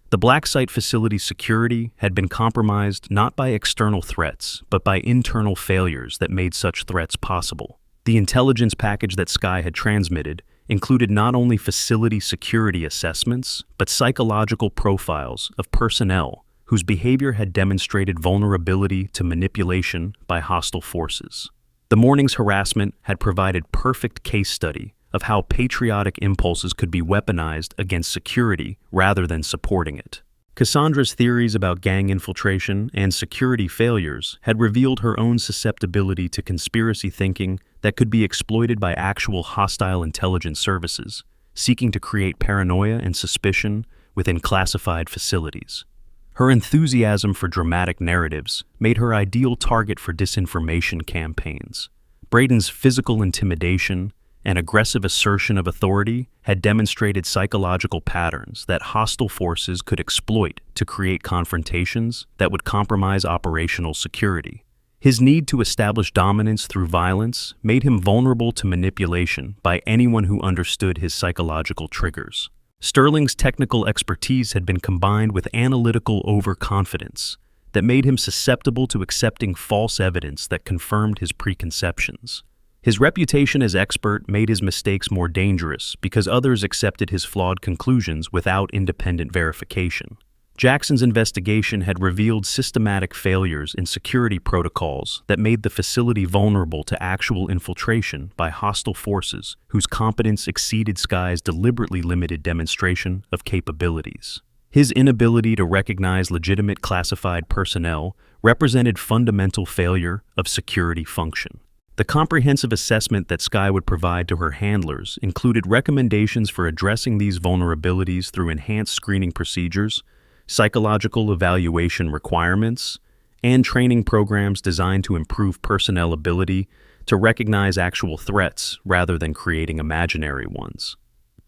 The Blacksite facility's security had been compromised not by external threats, but by internal failures that made such threats possible. The intelligence package that Sky had transmitted included not only facility security assessments, but psychological profiles of personnel whose behavior had demonstrated vulnerability to manipulation by hostile forces. The morning's harassment had provided perfect case study of how patriotic impulses could be weaponized against security rather than supporting it. Cassandra's theories about gang infiltration and security failures had revealed her own susceptibility to conspiracy thinking that could be exploited by actual hostile intelligence services, seeking to create paranoia and suspicion within classified facilities. Her enthusiasm for dramatic narratives made her ideal target for disinformation campaigns. Braden's physical intimidation and aggressive assertion of authority had demonstrated psychological patterns that hostile forces could exploit to create confrontations that would compromise operational security. His need to establish dominance through violence made him vulnerable to manipulation by anyone who understood his psychological triggers. Sterling's technical expertise had been combined with analytical overconfidence that made him susceptible to accepting false evidence that confirmed his preconceptions. His reputation as expert made his mistakes more dangerous because others accepted his flawed conclusions without independent verification. Jackson's investigation had revealed systematic failures in security protocols that made the facility vulnerable to actual infiltration by hostile forces whose competence exceeded Sky's deliberately limited demonstration of capabilities. His inability to recognize legitimate classified personnel represented fundamental failure of security function. The comprehensive assessment that Sky would provide to her handlers included recommendations for addressing these vulnerabilities through enhanced screening procedures, psychological evaluation requirements, and training programs designed to improve personnel ability to recognize actual threats rather than creating imaginary ones.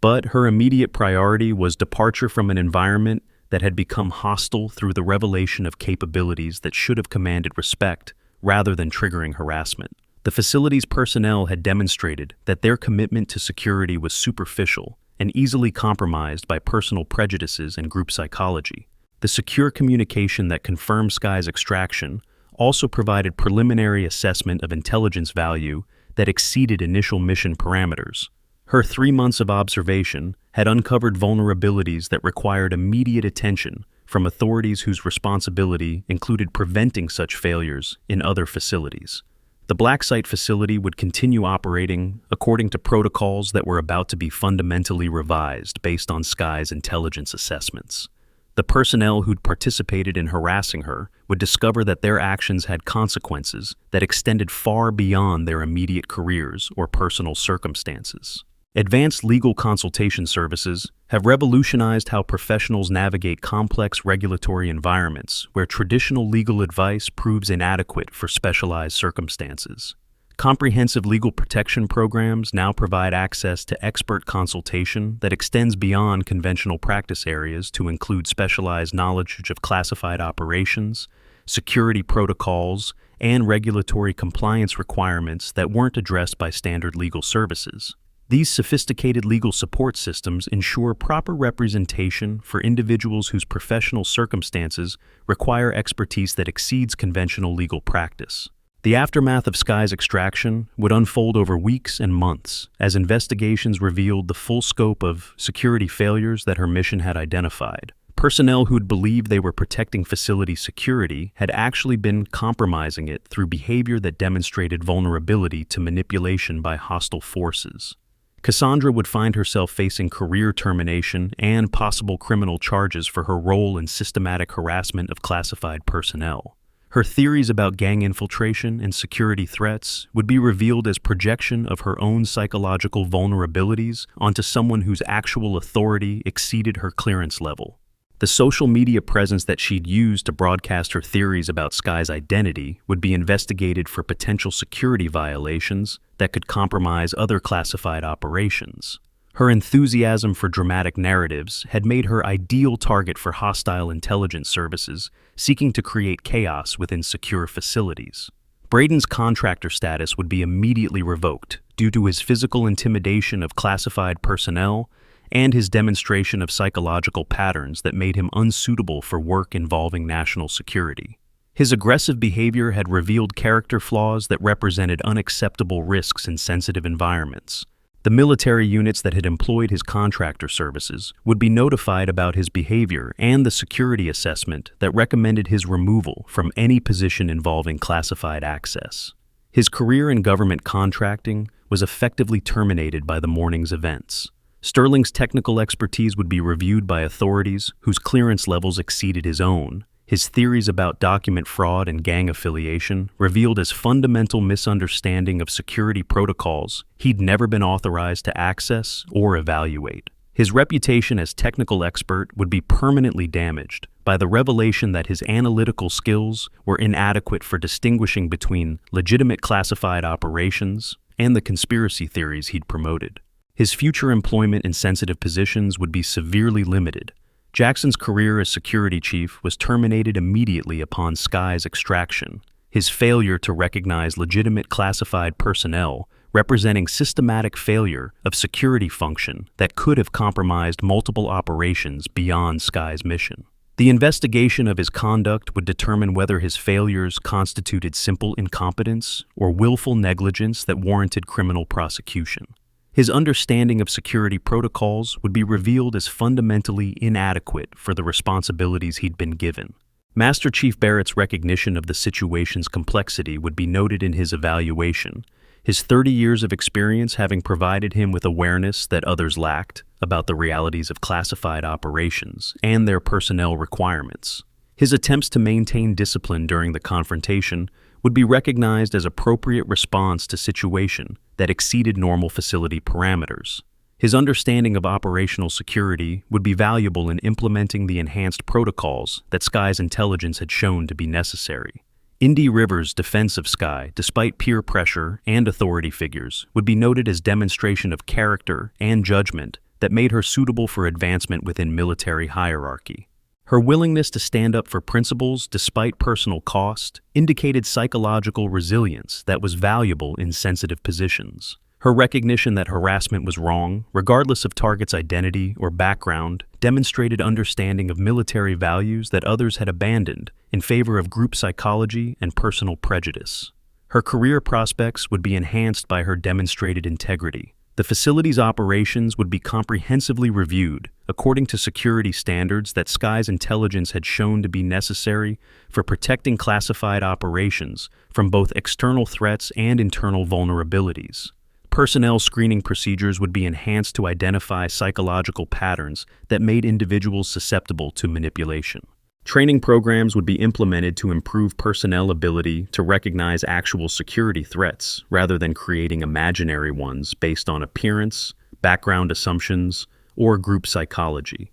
But her immediate priority was departure from an environment that had become hostile through the revelation of capabilities that should have commanded respect rather than triggering harassment. The facility's personnel had demonstrated that their commitment to security was superficial and easily compromised by personal prejudices and group psychology. The secure communication that confirmed Sky's extraction also provided preliminary assessment of intelligence value that exceeded initial mission parameters. Her 3 months of observation had uncovered vulnerabilities that required immediate attention from authorities whose responsibility included preventing such failures in other facilities. The Blacksite facility would continue operating according to protocols that were about to be fundamentally revised based on Sky's intelligence assessments. The personnel who'd participated in harassing her would discover that their actions had consequences that extended far beyond their immediate careers or personal circumstances. Advanced legal consultation services have revolutionized how professionals navigate complex regulatory environments where traditional legal advice proves inadequate for specialized circumstances. Comprehensive legal protection programs now provide access to expert consultation that extends beyond conventional practice areas to include specialized knowledge of classified operations, security protocols, and regulatory compliance requirements that weren't addressed by standard legal services. These sophisticated legal support systems ensure proper representation for individuals whose professional circumstances require expertise that exceeds conventional legal practice. The aftermath of Sky's extraction would unfold over weeks and months as investigations revealed the full scope of security failures that her mission had identified. Personnel who'd believed they were protecting facility security had actually been compromising it through behavior that demonstrated vulnerability to manipulation by hostile forces. Cassandra would find herself facing career termination and possible criminal charges for her role in systematic harassment of classified personnel. Her theories about gang infiltration and security threats would be revealed as projection of her own psychological vulnerabilities onto someone whose actual authority exceeded her clearance level. The social media presence that she'd used to broadcast her theories about Sky's identity would be investigated for potential security violations that could compromise other classified operations. Her enthusiasm for dramatic narratives had made her ideal target for hostile intelligence services seeking to create chaos within secure facilities. Braden's contractor status would be immediately revoked due to his physical intimidation of classified personnel and his demonstration of psychological patterns that made him unsuitable for work involving national security. His aggressive behavior had revealed character flaws that represented unacceptable risks in sensitive environments. The military units that had employed his contractor services would be notified about his behavior and the security assessment that recommended his removal from any position involving classified access. His career in government contracting was effectively terminated by the morning's events. Sterling's technical expertise would be reviewed by authorities whose clearance levels exceeded his own. His theories about document fraud and gang affiliation revealed his fundamental misunderstanding of security protocols he'd never been authorized to access or evaluate. His reputation as technical expert would be permanently damaged by the revelation that his analytical skills were inadequate for distinguishing between legitimate classified operations and the conspiracy theories he'd promoted. His future employment in sensitive positions would be severely limited. Jackson's career as security chief was terminated immediately upon Sky's extraction. His failure to recognize legitimate classified personnel, representing systematic failure of security function that could have compromised multiple operations beyond Sky's mission. The investigation of his conduct would determine whether his failures constituted simple incompetence or willful negligence that warranted criminal prosecution. His understanding of security protocols would be revealed as fundamentally inadequate for the responsibilities he'd been given. Master Chief Barrett's recognition of the situation's complexity would be noted in his evaluation, his 30 years of experience having provided him with awareness that others lacked about the realities of classified operations and their personnel requirements. His attempts to maintain discipline during the confrontation would be recognized as appropriate response to situation that exceeded normal facility parameters. His understanding of operational security would be valuable in implementing the enhanced protocols that Sky's intelligence had shown to be necessary. Indy River's defense of Sky, despite peer pressure and authority figures, would be noted as demonstration of character and judgment that made her suitable for advancement within military hierarchy. Her willingness to stand up for principles despite personal cost indicated psychological resilience that was valuable in sensitive positions. Her recognition that harassment was wrong, regardless of target's identity or background, demonstrated understanding of military values that others had abandoned in favor of group psychology and personal prejudice. Her career prospects would be enhanced by her demonstrated integrity. The facility's operations would be comprehensively reviewed according to security standards that Sky's intelligence had shown to be necessary for protecting classified operations from both external threats and internal vulnerabilities. Personnel screening procedures would be enhanced to identify psychological patterns that made individuals susceptible to manipulation. Training programs would be implemented to improve personnel ability to recognize actual security threats rather than creating imaginary ones based on appearance, background assumptions, or group psychology.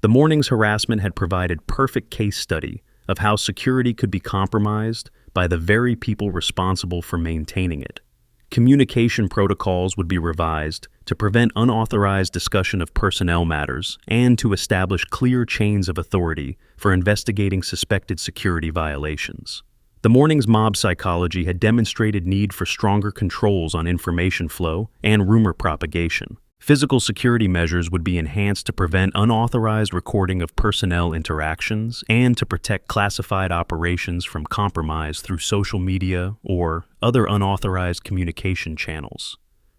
The morning's harassment had provided perfect case study of how security could be compromised by the very people responsible for maintaining it. Communication protocols would be revised to prevent unauthorized discussion of personnel matters and to establish clear chains of authority for investigating suspected security violations. The morning's mob psychology had demonstrated need for stronger controls on information flow and rumor propagation. Physical security measures would be enhanced to prevent unauthorized recording of personnel interactions and to protect classified operations from compromise through social media or other unauthorized communication channels.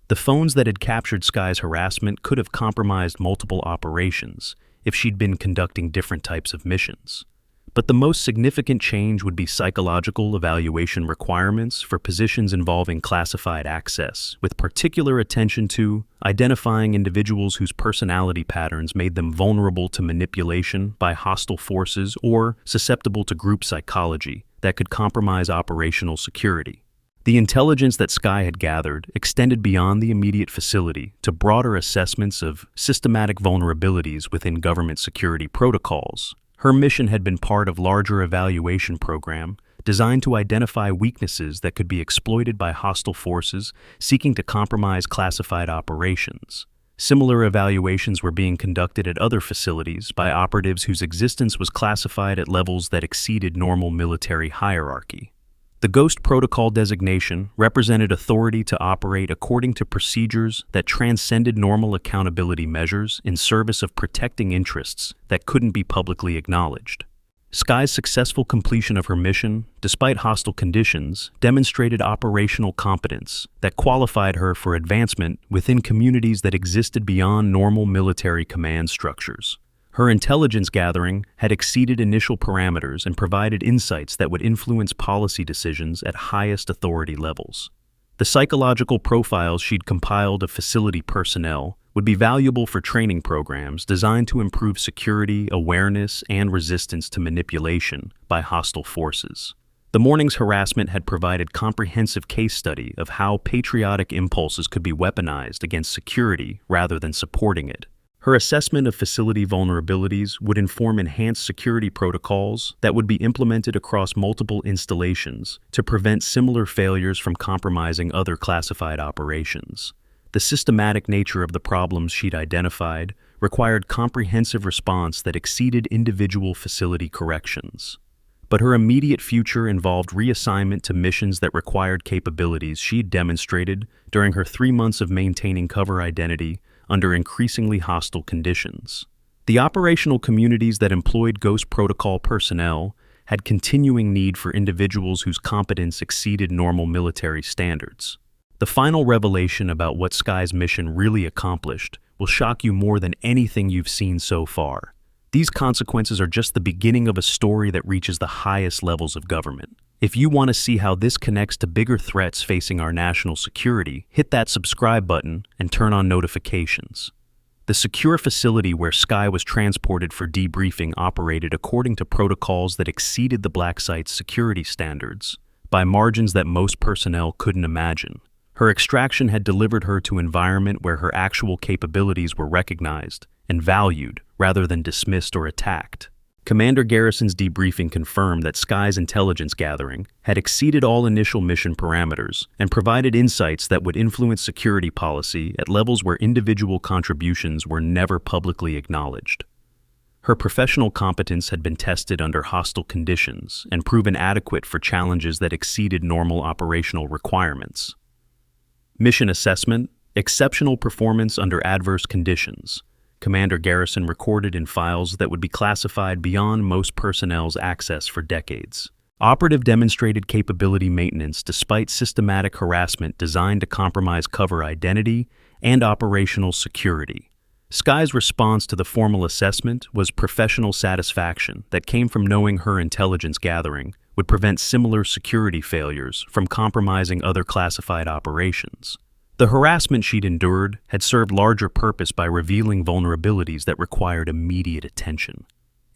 The phones that had captured Sky's harassment could have compromised multiple operations if she'd been conducting different types of missions. But the most significant change would be psychological evaluation requirements for positions involving classified access, with particular attention to identifying individuals whose personality patterns made them vulnerable to manipulation by hostile forces or susceptible to group psychology that could compromise operational security. The intelligence that Sky had gathered extended beyond the immediate facility to broader assessments of systematic vulnerabilities within government security protocols. Her mission had been part of a larger evaluation program designed to identify weaknesses that could be exploited by hostile forces seeking to compromise classified operations. Similar evaluations were being conducted at other facilities by operatives whose existence was classified at levels that exceeded normal military hierarchy. The Ghost Protocol designation represented authority to operate according to procedures that transcended normal accountability measures in service of protecting interests that couldn't be publicly acknowledged. Sky's successful completion of her mission, despite hostile conditions, demonstrated operational competence that qualified her for advancement within communities that existed beyond normal military command structures. Her intelligence gathering had exceeded initial parameters and provided insights that would influence policy decisions at highest authority levels. The psychological profiles she'd compiled of facility personnel would be valuable for training programs designed to improve security, awareness, and resistance to manipulation by hostile forces. The morning's harassment had provided comprehensive case study of how patriotic impulses could be weaponized against security rather than supporting it. Her assessment of facility vulnerabilities would inform enhanced security protocols that would be implemented across multiple installations to prevent similar failures from compromising other classified operations. The systematic nature of the problems she'd identified required comprehensive response that exceeded individual facility corrections. But her immediate future involved reassignment to missions that required capabilities she'd demonstrated during her 3 months of maintaining cover identity under increasingly hostile conditions. The operational communities that employed Ghost Protocol personnel had continuing need for individuals whose competence exceeded normal military standards. The final revelation about what Sky's mission really accomplished will shock you more than anything you've seen so far. These consequences are just the beginning of a story that reaches the highest levels of government. If you want to see how this connects to bigger threats facing our national security, hit that subscribe button and turn on notifications. The secure facility where Sky was transported for debriefing operated according to protocols that exceeded the Blacksite's security standards by margins that most personnel couldn't imagine. Her extraction had delivered her to an environment where her actual capabilities were recognized and valued rather than dismissed or attacked. Commander Garrison's debriefing confirmed that Sky's intelligence gathering had exceeded all initial mission parameters and provided insights that would influence security policy at levels where individual contributions were never publicly acknowledged. Her professional competence had been tested under hostile conditions and proven adequate for challenges that exceeded normal operational requirements. Mission assessment: exceptional performance under adverse conditions. Commander Garrison recorded in files that would be classified beyond most personnel's access for decades. Operative demonstrated capability maintenance despite systematic harassment designed to compromise cover identity and operational security. Sky's response to the formal assessment was professional satisfaction that came from knowing her intelligence gathering would prevent similar security failures from compromising other classified operations. The harassment she'd endured had served larger purpose by revealing vulnerabilities that required immediate attention.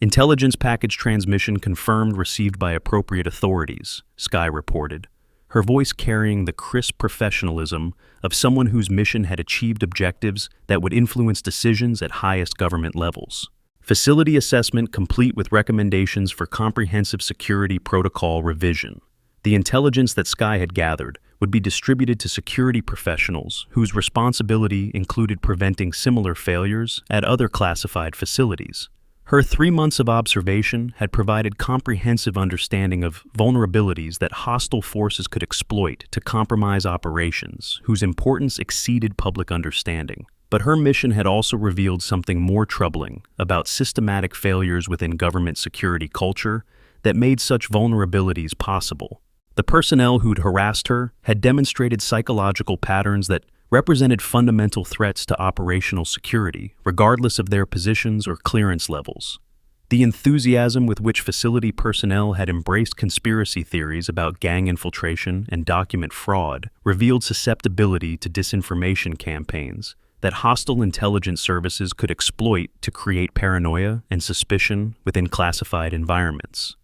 Intelligence package transmission confirmed received by appropriate authorities, Sky reported, her voice carrying the crisp professionalism of someone whose mission had achieved objectives that would influence decisions at highest government levels. Facility assessment complete with recommendations for comprehensive security protocol revision. The intelligence that Sky had gathered would be distributed to security professionals whose responsibility included preventing similar failures at other classified facilities. Her 3 months of observation had provided comprehensive understanding of vulnerabilities that hostile forces could exploit to compromise operations whose importance exceeded public understanding. But her mission had also revealed something more troubling about systematic failures within government security culture that made such vulnerabilities possible. The personnel who'd harassed her had demonstrated psychological patterns that represented fundamental threats to operational security, regardless of their positions or clearance levels. The enthusiasm with which facility personnel had embraced conspiracy theories about gang infiltration and document fraud revealed susceptibility to disinformation campaigns that hostile intelligence services could exploit to create paranoia and suspicion within classified environments.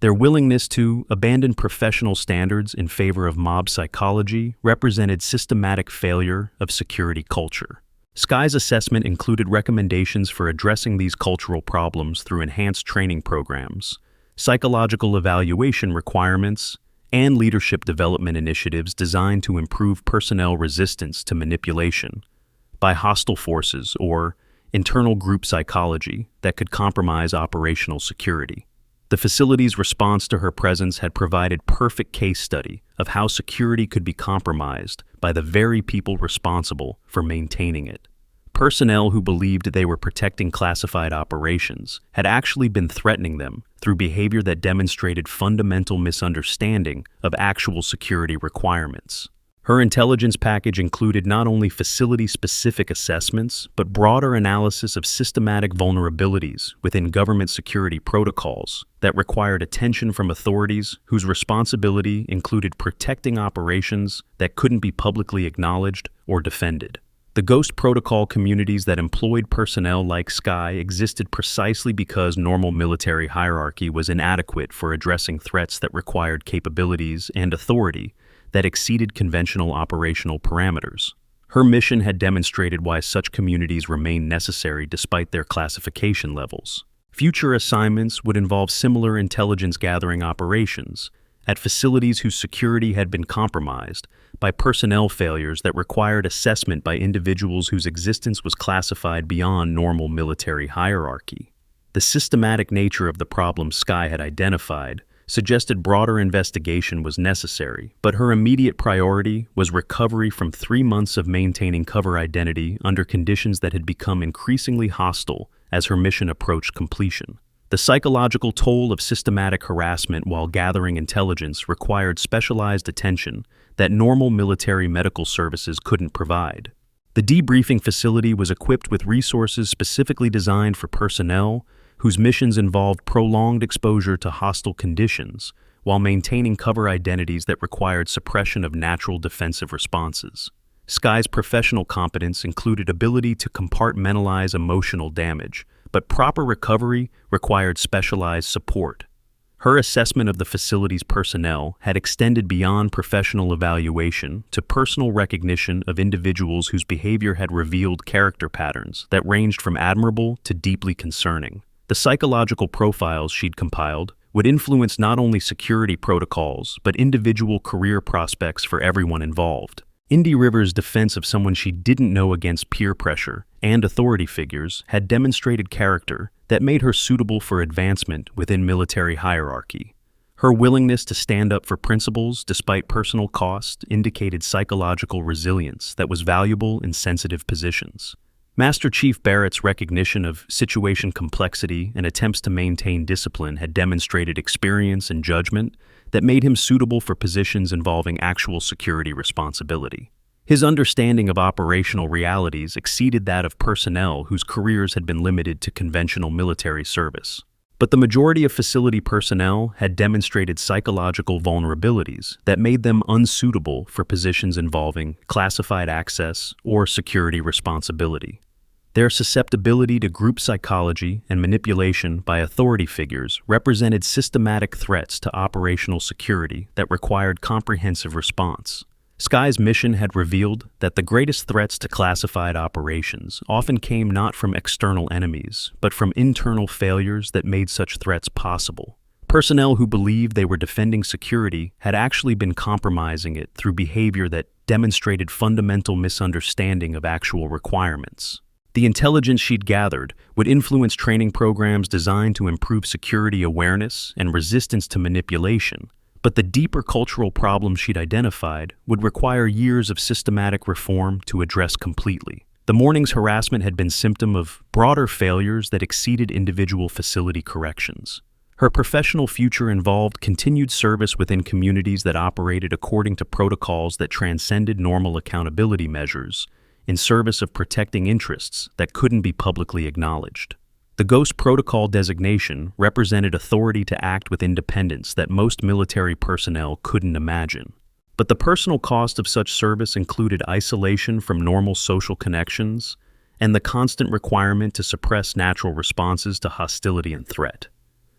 Their willingness to abandon professional standards in favor of mob psychology represented systematic failure of security culture. Sky's assessment included recommendations for addressing these cultural problems through enhanced training programs, psychological evaluation requirements, and leadership development initiatives designed to improve personnel resistance to manipulation. by hostile forces or internal group psychology that could compromise operational security. The facility's response to her presence had provided perfect case study of how security could be compromised by the very people responsible for maintaining it. Personnel who believed they were protecting classified operations had actually been threatening them through behavior that demonstrated fundamental misunderstanding of actual security requirements. Her intelligence package included not only facility-specific assessments, but broader analysis of systematic vulnerabilities within government security protocols that required attention from authorities whose responsibility included protecting operations that couldn't be publicly acknowledged or defended. The Ghost Protocol communities that employed personnel like Sky existed precisely because normal military hierarchy was inadequate for addressing threats that required capabilities and authority that exceeded conventional operational parameters. Her mission had demonstrated why such communities remain necessary despite their classification levels. Future assignments would involve similar intelligence-gathering operations at facilities whose security had been compromised by personnel failures that required assessment by individuals whose existence was classified beyond normal military hierarchy. The systematic nature of the problem Sky had identified suggested broader investigation was necessary, but her immediate priority was recovery from 3 months of maintaining cover identity under conditions that had become increasingly hostile as her mission approached completion. The psychological toll of systematic harassment while gathering intelligence required specialized attention that normal military medical services couldn't provide. The debriefing facility was equipped with resources specifically designed for personnel whose missions involved prolonged exposure to hostile conditions while maintaining cover identities that required suppression of natural defensive responses. Sky's professional competence included ability to compartmentalize emotional damage, but proper recovery required specialized support. Her assessment of the facility's personnel had extended beyond professional evaluation to personal recognition of individuals whose behavior had revealed character patterns that ranged from admirable to deeply concerning. The psychological profiles she'd compiled would influence not only security protocols, but individual career prospects for everyone involved. Indy River's defense of someone she didn't know against peer pressure and authority figures had demonstrated character that made her suitable for advancement within military hierarchy. Her willingness to stand up for principles despite personal cost indicated psychological resilience that was valuable in sensitive positions. Master Chief Barrett's recognition of situation complexity and attempts to maintain discipline had demonstrated experience and judgment that made him suitable for positions involving actual security responsibility. His understanding of operational realities exceeded that of personnel whose careers had been limited to conventional military service. But the majority of facility personnel had demonstrated psychological vulnerabilities that made them unsuitable for positions involving classified access or security responsibility. Their susceptibility to group psychology and manipulation by authority figures represented systematic threats to operational security that required comprehensive response. Sky's mission had revealed that the greatest threats to classified operations often came not from external enemies, but from internal failures that made such threats possible. Personnel who believed they were defending security had actually been compromising it through behavior that demonstrated fundamental misunderstanding of actual requirements. The intelligence she'd gathered would influence training programs designed to improve security awareness and resistance to manipulation. But the deeper cultural problems she'd identified would require years of systematic reform to address completely. The morning's harassment had been symptom of broader failures that exceeded individual facility corrections. Her professional future involved continued service within communities that operated according to protocols that transcended normal accountability measures, in service of protecting interests that couldn't be publicly acknowledged. The Ghost Protocol designation represented authority to act with independence that most military personnel couldn't imagine. But the personal cost of such service included isolation from normal social connections and the constant requirement to suppress natural responses to hostility and threat.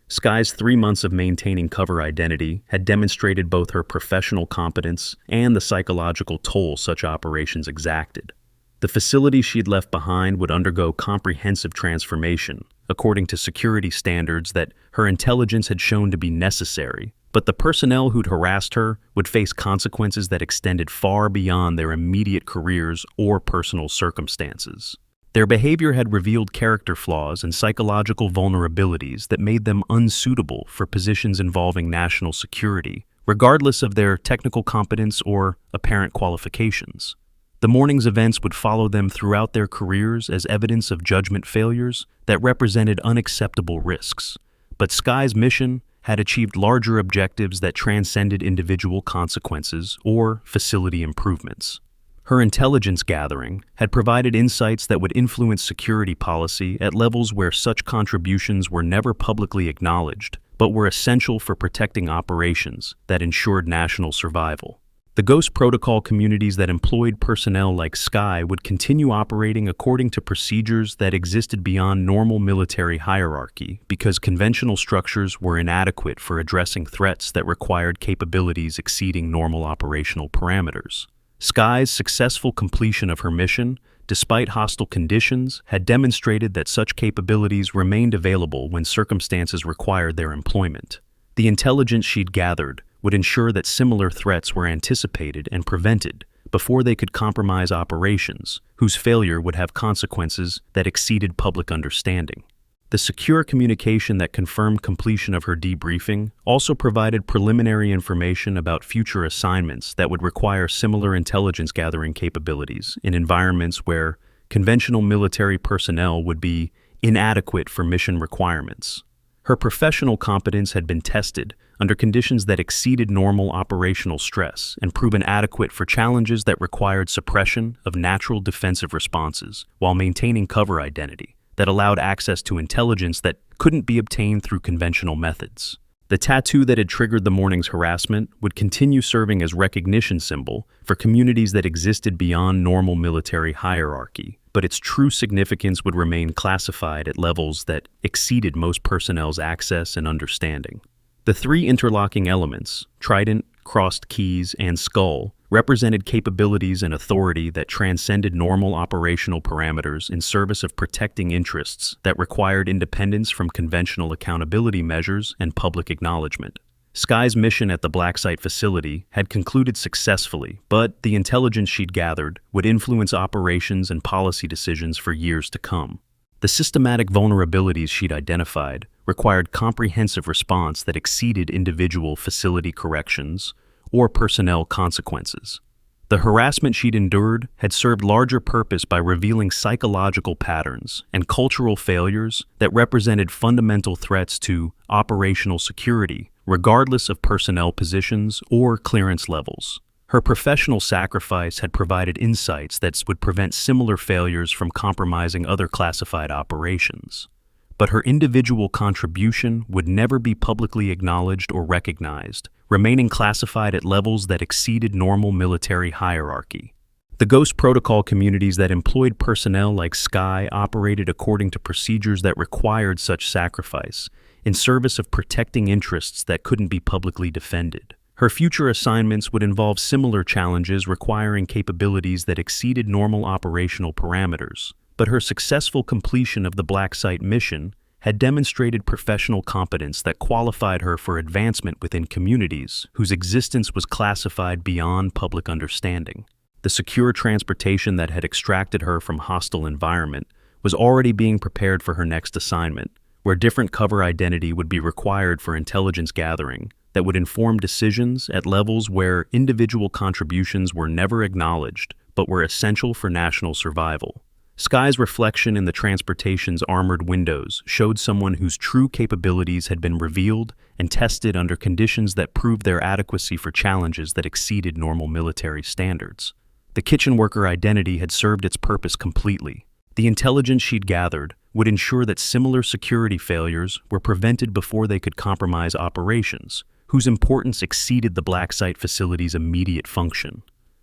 Sky's 3 months of maintaining cover identity had demonstrated both her professional competence and the psychological toll such operations exacted. The facility she'd left behind would undergo comprehensive transformation, according to security standards that her intelligence had shown to be necessary, But the personnel who'd harassed her would face consequences that extended far beyond their immediate careers or personal circumstances. Their behavior had revealed character flaws and psychological vulnerabilities that made them unsuitable for positions involving national security, regardless of their technical competence or apparent qualifications. The morning's events would follow them throughout their careers as evidence of judgment failures that represented unacceptable risks. But Sky's mission had achieved larger objectives that transcended individual consequences or facility improvements. Her intelligence gathering had provided insights that would influence security policy at levels where such contributions were never publicly acknowledged, but were essential for protecting operations that ensured national survival. The Ghost Protocol communities that employed personnel like Sky would continue operating according to procedures that existed beyond normal military hierarchy because conventional structures were inadequate for addressing threats that required capabilities exceeding normal operational parameters. Sky's successful completion of her mission, despite hostile conditions, had demonstrated that such capabilities remained available when circumstances required their employment. The intelligence she'd gathered would ensure that similar threats were anticipated and prevented before they could compromise operations, whose failure would have consequences that exceeded public understanding. The secure communication that confirmed completion of her debriefing also provided preliminary information about future assignments that would require similar intelligence gathering capabilities in environments where conventional military personnel would be inadequate for mission requirements. Her professional competence had been tested under conditions that exceeded normal operational stress and proven adequate for challenges that required suppression of natural defensive responses while maintaining cover identity that allowed access to intelligence that couldn't be obtained through conventional methods. The tattoo that had triggered the morning's harassment would continue serving as recognition symbol for communities that existed beyond normal military hierarchy, but its true significance would remain classified at levels that exceeded most personnel's access and understanding. The three interlocking elements, Trident, Crossed Keys, and Skull, represented capabilities and authority that transcended normal operational parameters in service of protecting interests that required independence from conventional accountability measures and public acknowledgement. Sky's mission at the Blacksite facility had concluded successfully, but the intelligence she'd gathered would influence operations and policy decisions for years to come. The systematic vulnerabilities she'd identified required comprehensive response that exceeded individual facility corrections or personnel consequences. The harassment she'd endured had served larger purpose by revealing psychological patterns and cultural failures that represented fundamental threats to operational security, regardless of personnel positions or clearance levels. Her professional sacrifice had provided insights that would prevent similar failures from compromising other classified operations. But her individual contribution would never be publicly acknowledged or recognized, remaining classified at levels that exceeded normal military hierarchy. The Ghost Protocol communities that employed personnel like Sky operated according to procedures that required such sacrifice, in service of protecting interests that couldn't be publicly defended. Her future assignments would involve similar challenges requiring capabilities that exceeded normal operational parameters, but her successful completion of the Blacksite mission had demonstrated professional competence that qualified her for advancement within communities whose existence was classified beyond public understanding. The secure transportation that had extracted her from hostile environment was already being prepared for her next assignment, where different cover identity would be required for intelligence gathering that would inform decisions at levels where individual contributions were never acknowledged but were essential for national survival. Sky's reflection in the transportation's armored windows showed someone whose true capabilities had been revealed and tested under conditions that proved their adequacy for challenges that exceeded normal military standards. The kitchen worker identity had served its purpose completely. The intelligence she'd gathered would ensure that similar security failures were prevented before they could compromise operations, whose importance exceeded the Blacksite facility's immediate function.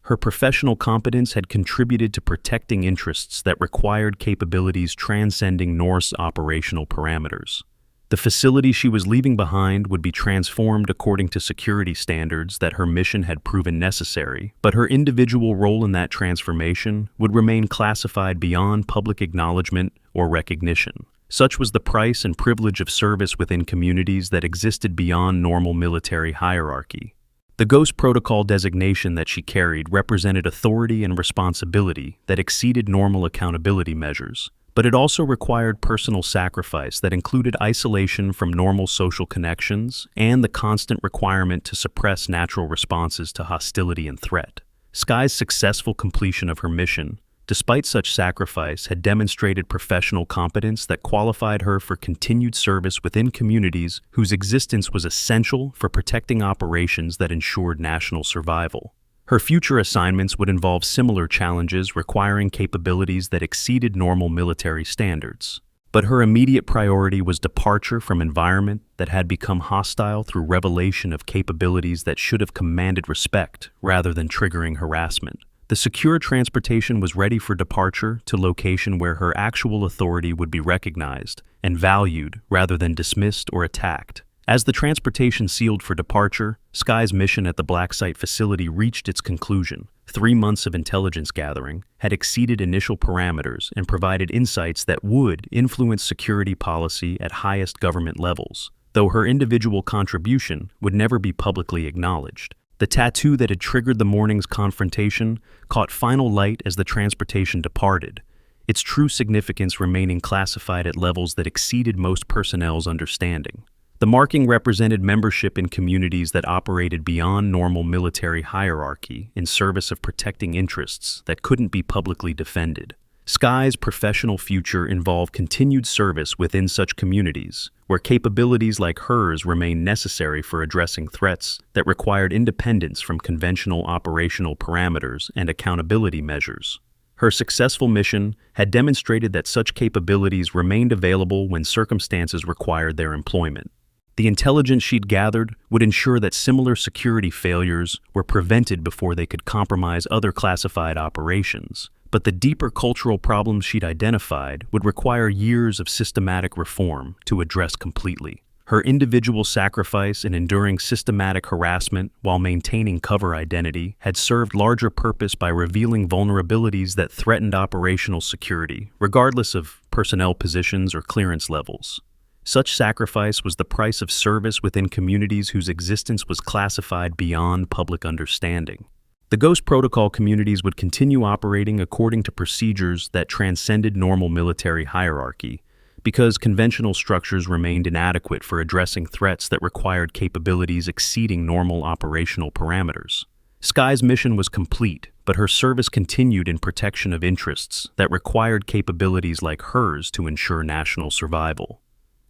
Her professional competence had contributed to protecting interests that required capabilities transcending North's operational parameters. The facility she was leaving behind would be transformed according to security standards that her mission had proven necessary, but her individual role in that transformation would remain classified beyond public acknowledgement or recognition. Such was the price and privilege of service within communities that existed beyond normal military hierarchy. The Ghost Protocol designation that she carried represented authority and responsibility that exceeded normal accountability measures, but it also required personal sacrifice that included isolation from normal social connections and the constant requirement to suppress natural responses to hostility and threat. Sky's successful completion of her mission, despite such sacrifice, had demonstrated professional competence that qualified her for continued service within communities whose existence was essential for protecting operations that ensured national survival. Her future assignments would involve similar challenges requiring capabilities that exceeded normal military standards. But her immediate priority was departure from environment that had become hostile through revelation of capabilities that should have commanded respect rather than triggering harassment. The secure transportation was ready for departure to location where her actual authority would be recognized and valued rather than dismissed or attacked. As the transportation sealed for departure, Sky's mission at the Blacksite facility reached its conclusion. 3 months of intelligence gathering had exceeded initial parameters and provided insights that would influence security policy at highest government levels, though her individual contribution would never be publicly acknowledged. The tattoo that had triggered the morning's confrontation caught final light as the transportation departed, its true significance remaining classified at levels that exceeded most personnel's understanding. The marking represented membership in communities that operated beyond normal military hierarchy in service of protecting interests that couldn't be publicly defended. Sky's professional future involved continued service within such communities, where capabilities like hers remained necessary for addressing threats that required independence from conventional operational parameters and accountability measures. Her successful mission had demonstrated that such capabilities remained available when circumstances required their employment. The intelligence she'd gathered would ensure that similar security failures were prevented before they could compromise other classified operations. But the deeper cultural problems she'd identified would require years of systematic reform to address completely. Her individual sacrifice in enduring systematic harassment while maintaining cover identity had served larger purpose by revealing vulnerabilities that threatened operational security, regardless of personnel positions or clearance levels. Such sacrifice was the price of service within communities whose existence was classified beyond public understanding. The Ghost Protocol communities would continue operating according to procedures that transcended normal military hierarchy, because conventional structures remained inadequate for addressing threats that required capabilities exceeding normal operational parameters. Sky's mission was complete, but her service continued in protection of interests that required capabilities like hers to ensure national survival.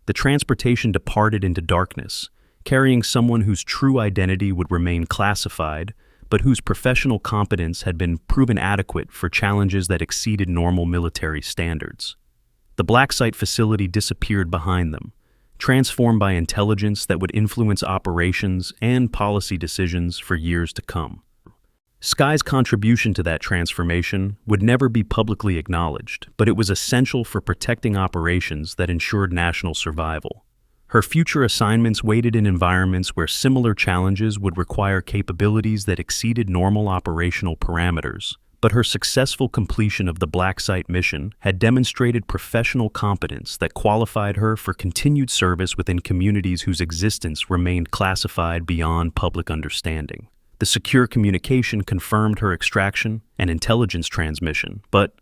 The transportation departed into darkness, carrying someone whose true identity would remain classified, but whose professional competence had been proven adequate for challenges that exceeded normal military standards. The Blacksite facility disappeared behind them, transformed by intelligence that would influence operations and policy decisions for years to come. Sky's contribution to that transformation would never be publicly acknowledged, but it was essential for protecting operations that ensured national survival. Her future assignments waited in environments where similar challenges would require capabilities that exceeded normal operational parameters, but her successful completion of the Blacksite mission had demonstrated professional competence that qualified her for continued service within communities whose existence remained classified beyond public understanding. The secure communication confirmed her extraction and intelligence transmission, but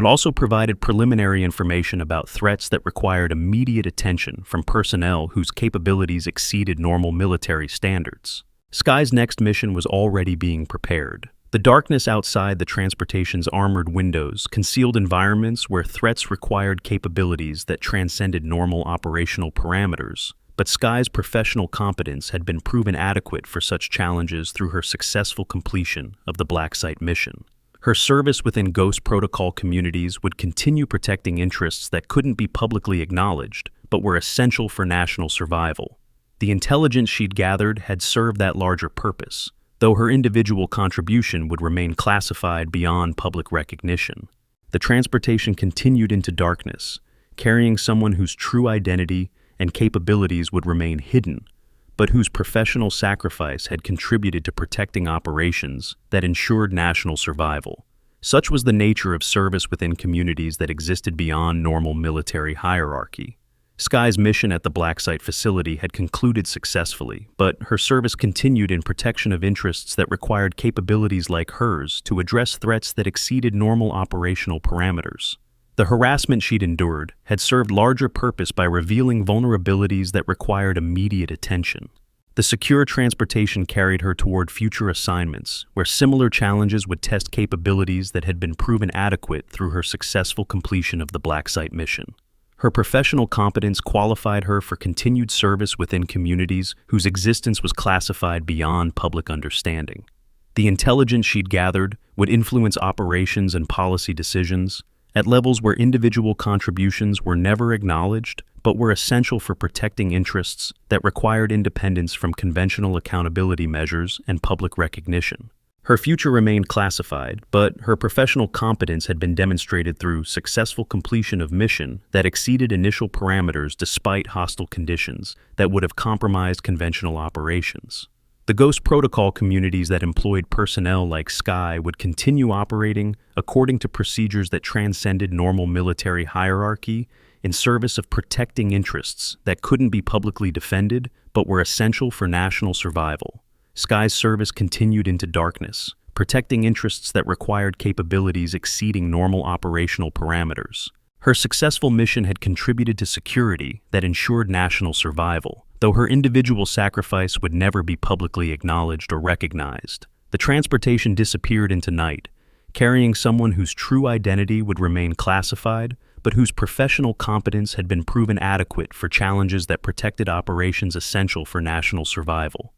also provided preliminary information about threats that required immediate attention from personnel whose capabilities exceeded normal military standards. Sky's next mission was already being prepared. The darkness outside the transportation's armored windows concealed environments where threats required capabilities that transcended normal operational parameters, but Sky's professional competence had been proven adequate for such challenges through her successful completion of the Blacksite mission. Her service within Ghost Protocol communities would continue protecting interests that couldn't be publicly acknowledged, but were essential for national survival. The intelligence she'd gathered had served that larger purpose, though her individual contribution would remain classified beyond public recognition. The transportation continued into darkness, carrying someone whose true identity and capabilities would remain hidden, but whose professional sacrifice had contributed to protecting operations that ensured national survival. Such was the nature of service within communities that existed beyond normal military hierarchy. Sky's mission at the Blacksite facility had concluded successfully, but her service continued in protection of interests that required capabilities like hers to address threats that exceeded normal operational parameters. The harassment she'd endured had served larger purpose by revealing vulnerabilities that required immediate attention. The secure transportation carried her toward future assignments, where similar challenges would test capabilities that had been proven adequate through her successful completion of the Blacksite mission. Her professional competence qualified her for continued service within communities whose existence was classified beyond public understanding. The intelligence she'd gathered would influence operations and policy decisions at levels where individual contributions were never acknowledged, but were essential for protecting interests that required independence from conventional accountability measures and public recognition. Her future remained classified, but her professional competence had been demonstrated through successful completion of mission that exceeded initial parameters despite hostile conditions that would have compromised conventional operations. The Ghost Protocol communities that employed personnel like Sky would continue operating according to procedures that transcended normal military hierarchy in service of protecting interests that couldn't be publicly defended but were essential for national survival. Sky's service continued into darkness, protecting interests that required capabilities exceeding normal operational parameters. Her successful mission had contributed to security that ensured national survival, though her individual sacrifice would never be publicly acknowledged or recognized. The transportation disappeared into night, carrying someone whose true identity would remain classified, but whose professional competence had been proven adequate for challenges that protected operations essential for national survival.